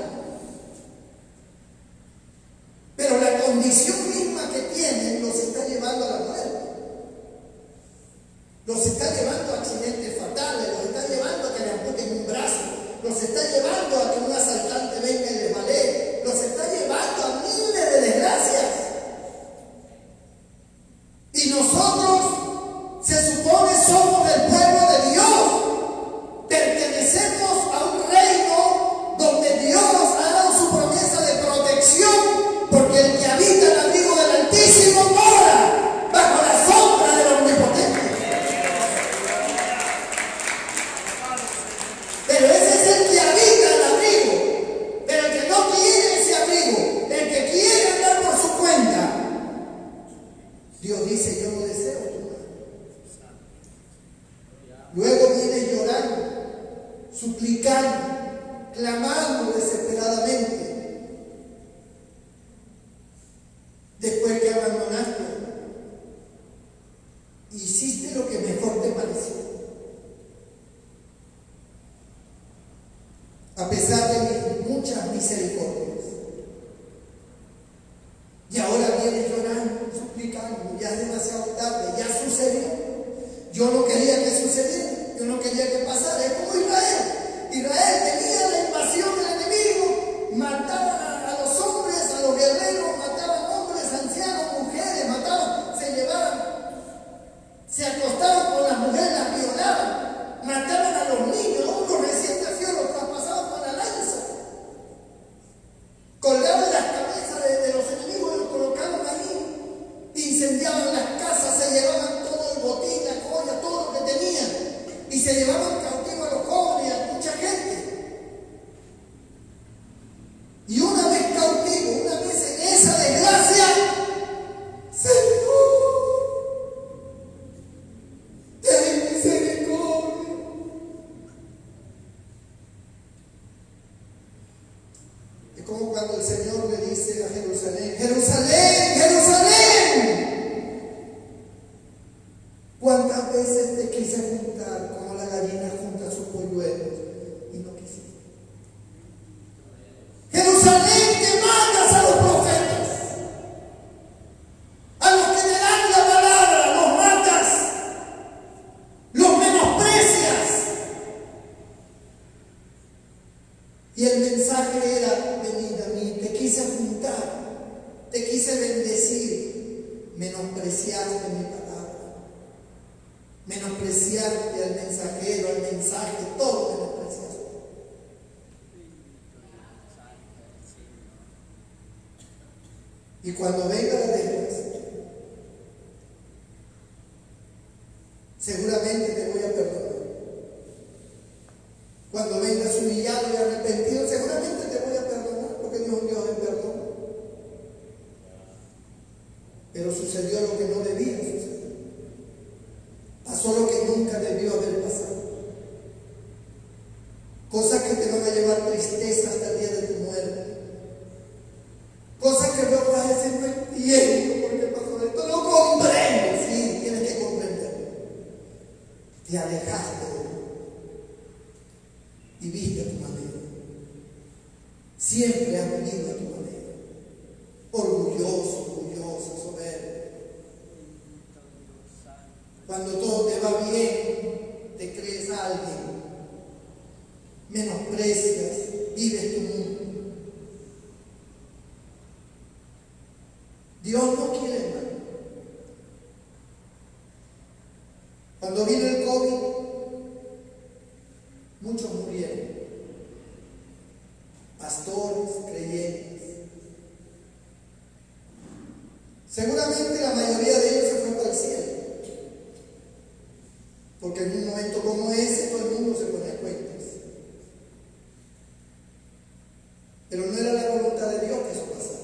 Pero la condición misma que tienen los está llevando a la muerte. Los está llevando a accidentes fatales. Los está llevando a que le amputen un brazo. Los está llevando a que un asaltante venga y les balee. Los está llevando a miles de desgracias. Y nosotros, se supone, somos del pueblo de Dios. Pertenecemos a un reino donde Dios ha dado su promesa de protección, porque el que habita el abrigo del Altísimo mora bajo la sombra del Omnipotente. Pero ese es el que habita el abrigo clamando desesperadamente. Después que abandonaste, hiciste lo que mejor te pareció. A pesar de mis muchas misericordias. Y ahora vienes llorando, suplicando, ya es demasiado tarde, ya sucedió. Yo no quería que sucediera, yo no quería que pasara. Es como Israel. Israel tenía la invasión del enemigo, mataban a los hombres, a los guerreros, mataban hombres, ancianos, mujeres, mataban, se llevaban, se acostaban con las mujeres, las violaban, mataban a los niños, aún los recién nacidos los traspasaban con la lanza, colgaban las cabezas de los enemigos y los colocaban ahí, incendiaban las casas, se llevaban todo el botín, la joya, todo lo que tenían, y se llevaban cautivos a los jóvenes y a mucha gente. Y una vez cautivo, una vez en esa desgracia, Señor, ten misericordia. Es como cuando el Señor le dice a Jerusalén: Jerusalén, Jerusalén, ¿cuántas veces te quise juntar como la gallina junta sus polluelos y no quisiste? Jerusalén, que matas a los profetas, a los que le dan la palabra, los matas, los menosprecias. Y el mensaje era: venid a mí, te quise juntar, te quise bendecir, menospreciaste mi palabra, menospreciaste al mensajero, al mensaje, todo menospreciaste. Y cuando venga la desgracia, seguramente te voy a perdonar. Cuando vengas humillado y arrepentido, seguramente te voy a perdonar, porque Dios es un Dios de perdón. Pero sucedió lo que no debía suceder. Pasó lo que nunca debió haber pasado. Cosas que te van a llevar tristeza hasta el día de tu muerte. Cosas que luego vas a decir: no entiendo por qué pasó esto, no comprendo. Sí, tienes que comprender. Te alejaste de Dios. Viviste a tu manera. Siempre has vivido a tu manera. Orgulloso, orgullosa, soberbio. Cuando todo te va bien, te crees alguien. Menosprecias, vives tu mundo. Dios no quiere mal. Cuando vino el COVID, muchos murieron. Pastores, creyentes. Seguramente la mayoría de ellos se fue para el cielo. Porque en un momento como ese todo el mundo se pone a cuentas. Pero no era la voluntad de Dios que eso pasara.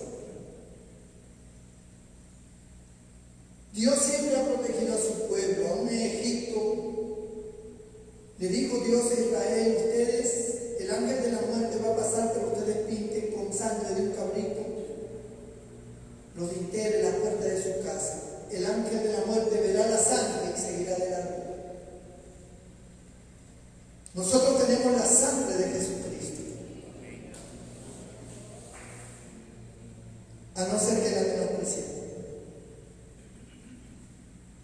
Dios siempre ha protegido a su pueblo. Aún en Egipto le dijo Dios a Israel: ustedes, el ángel de la muerte va a pasar, pero ustedes pinten con sangre de un cabrito los dinteles de la puerta de su casa. El ángel de la muerte verá la sangre y seguirá adelante. Nosotros tenemos la sangre de Jesucristo. A no ser que la menospreciemos.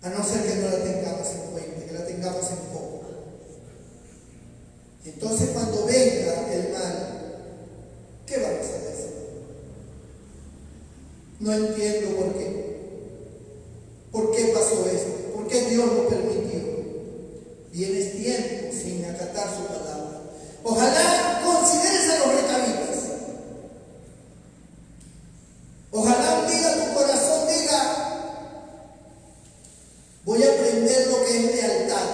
A no ser que no la tengamos en cuenta, que la tengamos en poco. Entonces, cuando venga el mal, ¿qué vamos a decir? No entiendo por qué. ¿Por qué pasó esto? ¿Por qué Dios lo permitió? Vienes tiempo sin acatar su palabra. Ojalá consideres a los recabitas. Ojalá un día tu corazón diga: voy a aprender lo que es lealtad.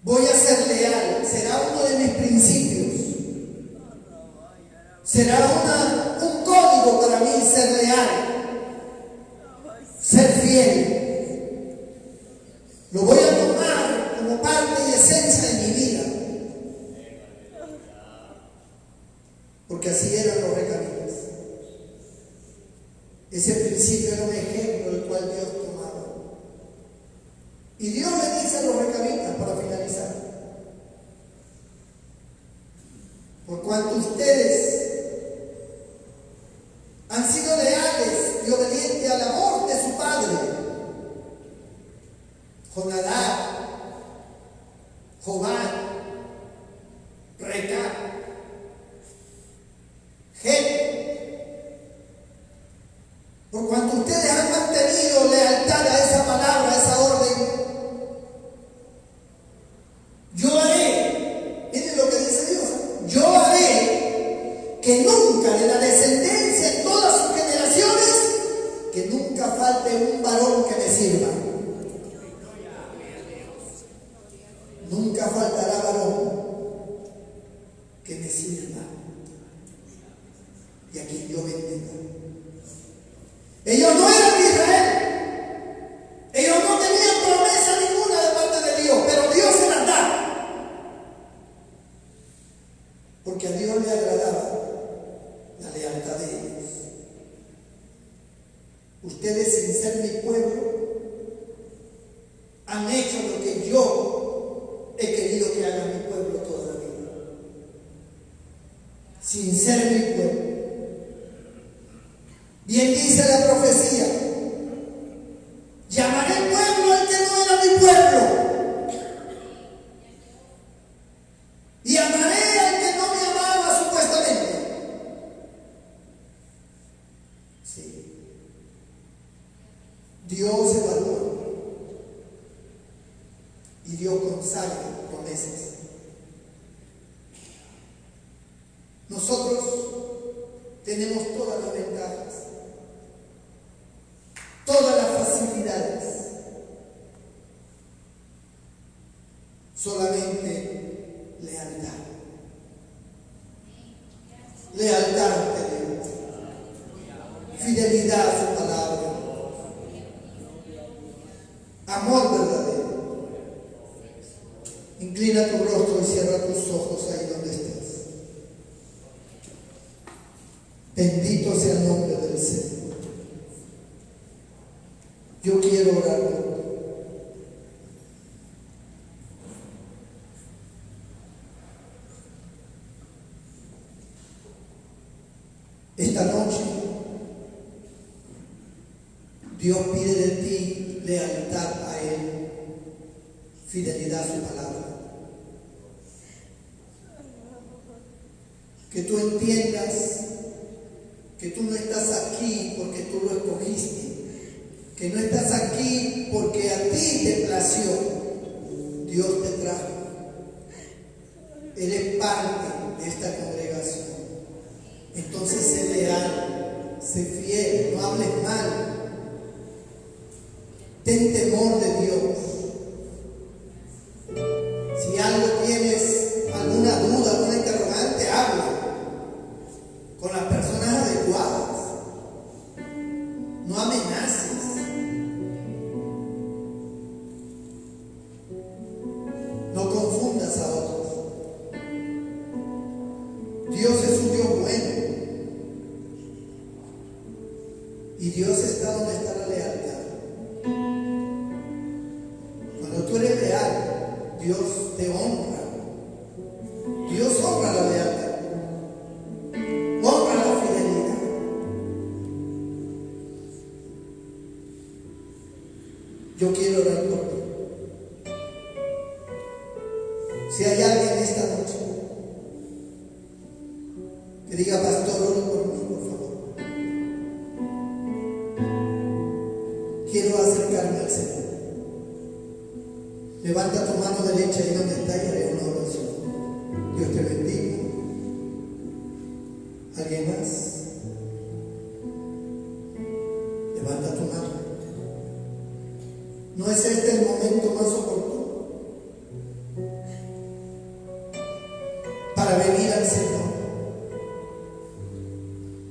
Voy a ser leal. Será uno de mis principios. Será un código para mí ser leal. Ser fiel. Lo voy a tomar como parte y esencia de mi vida. principio era un ejemplo el cual Dios tomaba. Y Dios le dice a los recabitas, para finalizar: por cuanto ustedes han sido leales y obedientes al amor de su padre, Jonadab, Jobab, Recab, por cuanto ustedes han mantenido lealtad a esa palabra, a esa orden, yo haré, miren lo que dice Dios, yo haré que nunca de la descendencia en todas sus generaciones, que nunca falte un varón que me sirva. Nunca faltará varón que me sirva y a quien yo bendiga. Ellos no eran de Israel. Ellos no tenían promesa ninguna de parte de Dios, pero Dios se las da. Porque a Dios le agradaba la lealtad de ellos. Ustedes, sin ser mi pueblo, han hecho lo que yo he querido que haga mi pueblo toda la vida. Sin ser mi pueblo. Bien dice la profecía: llamaré pueblo al que no era mi pueblo, y amaré al que no me amaba supuestamente. Sí. Dios evalúa y Dios consagra promesas. Nosotros tenemos todas las ventajas, todas las facilidades. Solamente lealtad. Lealtad ante Dios. Fidelidad a su palabra. Amor verdadero. Inclina tu rostro y cierra tus ojos ahí donde estés. Bendito sea el nombre del Señor. Yo quiero orar por ti. Esta noche Dios pide de ti lealtad a Él, fidelidad a su palabra. Que tú entiendas que tú no estás aquí porque tú lo escogiste, que no estás aquí porque a ti te plació. Dios te trajo. Eres parte de esta congregación. Entonces sé leal, sé fiel, no hables mal. Ten temor de Dios. Si algo tienes, alguna duda, alguna interrogante, habla con las personas adecuadas. No amenaces. No confundas a otros. Dios es un Dios bueno. Y Dios está donde está la lealtad. Cuando tú eres leal, Dios te honra. Dios honra la lealtad. Honra la fidelidad. Yo quiero orar por ti. Si hay alguien esta noche que diga: pastor, ore por mí, por favor. Quiero acercarme al Señor. Levanta tu mano derecha ahí donde está y haré una oración. Dios te bendiga. ¿Alguien más? Levanta tu mano. ¿No es este el momento más oportuno para venir al Señor?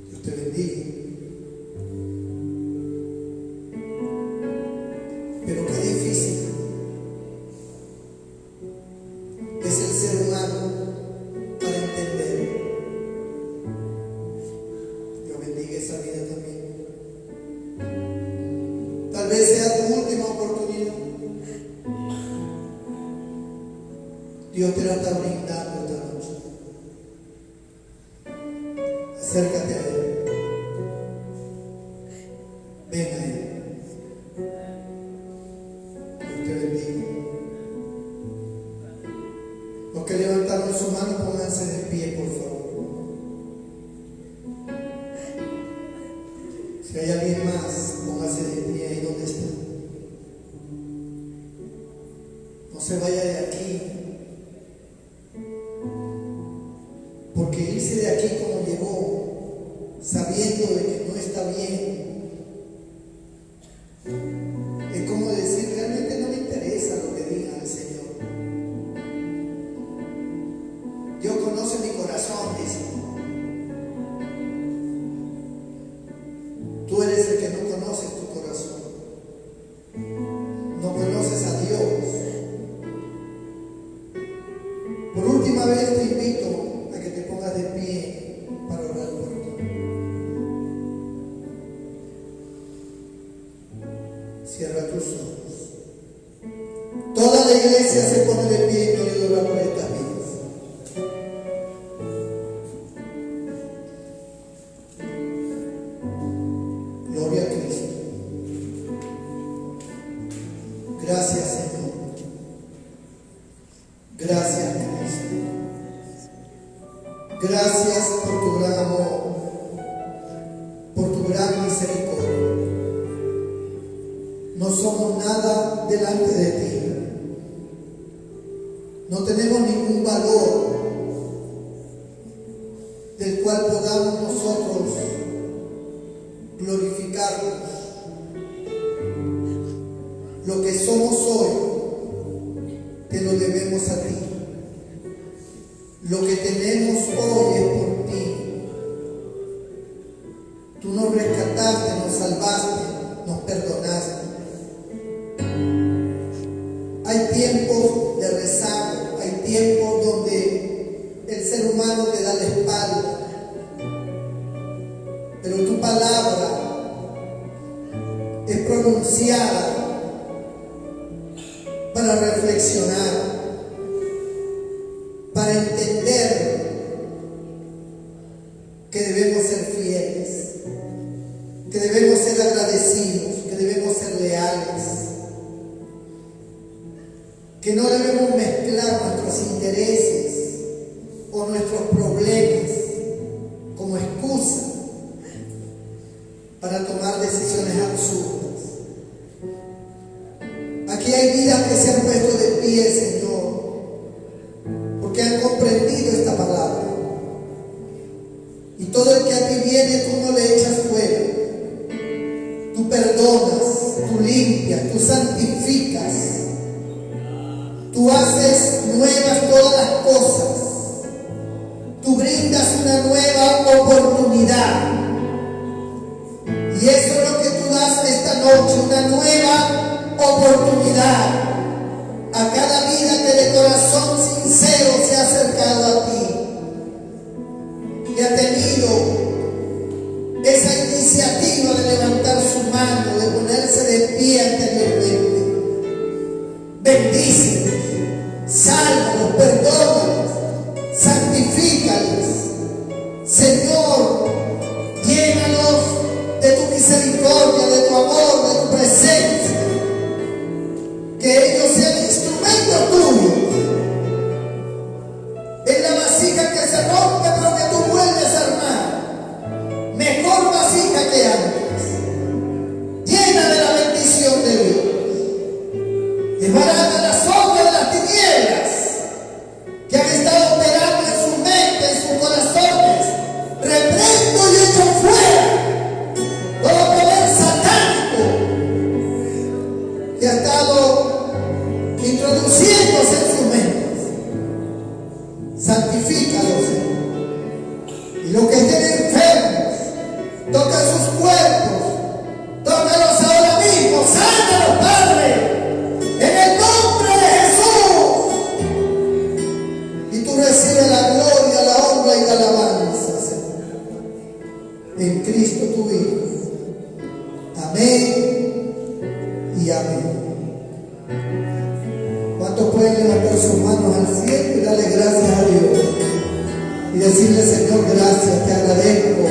Dios te bendiga. Pero qué difícil es el ser humano para entender. Dios bendiga esa vida también. Dios te la está brindando esta noche. Acércate a Él. Ven a Él. Dios te bendiga. Los que levantaron su mano, pónganse de pie, por favor. Si hay alguien más, póngase de pie ahí donde está. No se vaya de aquí, porque irse de aquí como llegó, sabiendo de que no está bien, es como decir, realmente no me interesa lo que diga el Señor. Dios conoce mi corazón, dice. Tú eres el que no conoces tu corazón. No conoces a Dios. Por última vez te invito a que te pongas de pie para orar por ti. Cierra tus ojos. Toda la iglesia se pone de pie y quiere orar por estas vidas. Gloria a Cristo. Gracias, Señor. Gracias, Cristo. Gracias por tu gran amor, por tu gran misericordia. No somos nada delante de ti. No tenemos ningún valor del cual podamos nosotros glorificarnos. Lo que somos hoy te lo debemos a ti. Lo que tenemos hoy es por ti. Tú nos rescataste, nos salvaste, nos perdonaste. Hay tiempos de rezago, hay tiempos donde el ser humano te da la espalda. Pero tu palabra es pronunciada para reflexionar, para entender que debemos ser fieles, que debemos ser agradecidos, que debemos ser leales, que no debemos mezclar nuestros intereses o nuestros problemas como excusa para tomar decisiones absurdas. Aquí hay vidas que se han puesto de pie, Señor, porque han comprendido esta palabra. Y todo el que a ti viene, tú no le echas fuera. Tú perdonas, tú limpias, tú santificas. Tú haces nuevas todas las cosas. Tú brindas una nueva oportunidad. Y eso es lo que tú das esta noche, una nueva oportunidad a cada vida que de corazón sincero se ha acercado a ti, que ha tenido esa iniciativa de levantar su mano, de ponerse de pie anteriormente. Bendícelos, sálvalos, perdónalos, santifícalos. Señor, llénalos de tu misericordia, de tu amor, de tu presencia. Que ellos sean instrumentos tuyos. En la vasija que se rompe, pero que tú vuelves a armar. Mejor vasija que antes. Llena de la bendición de Dios. Desbarata la sombra de las tinieblas que han estado operando en su mente, en sus corazones. Reprendo y echo fuera todo poder satánico que ha estado introduciéndose en sus mentes. Santifícalos, Señor. Y los que estén enfermos, toca sus cuerpos, tócalos ahora mismo, sánalos, Padre, en el nombre de Jesús. Y tú recibes la gloria, la honra y la alabanza, Señor, en Cristo tu Hijo. Amén y amén. ¿Cuántos pueden levantar sus manos al cielo y dar y decirle: Señor, gracias, te agradezco.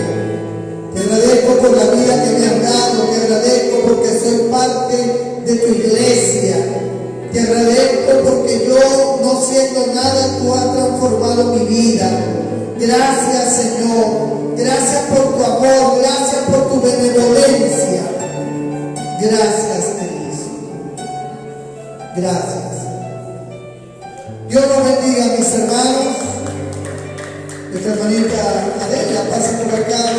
Te agradezco por la vida que me has dado, te agradezco porque soy parte de tu iglesia. Te agradezco porque yo, no siendo nada, tú has transformado mi vida. Gracias, Señor. Gracias por tu amor, gracias por tu benevolencia. Gracias, te dice. Gracias. Dios los bendiga, mis hermanos. Nuestra hermanita Adela pasa por acá.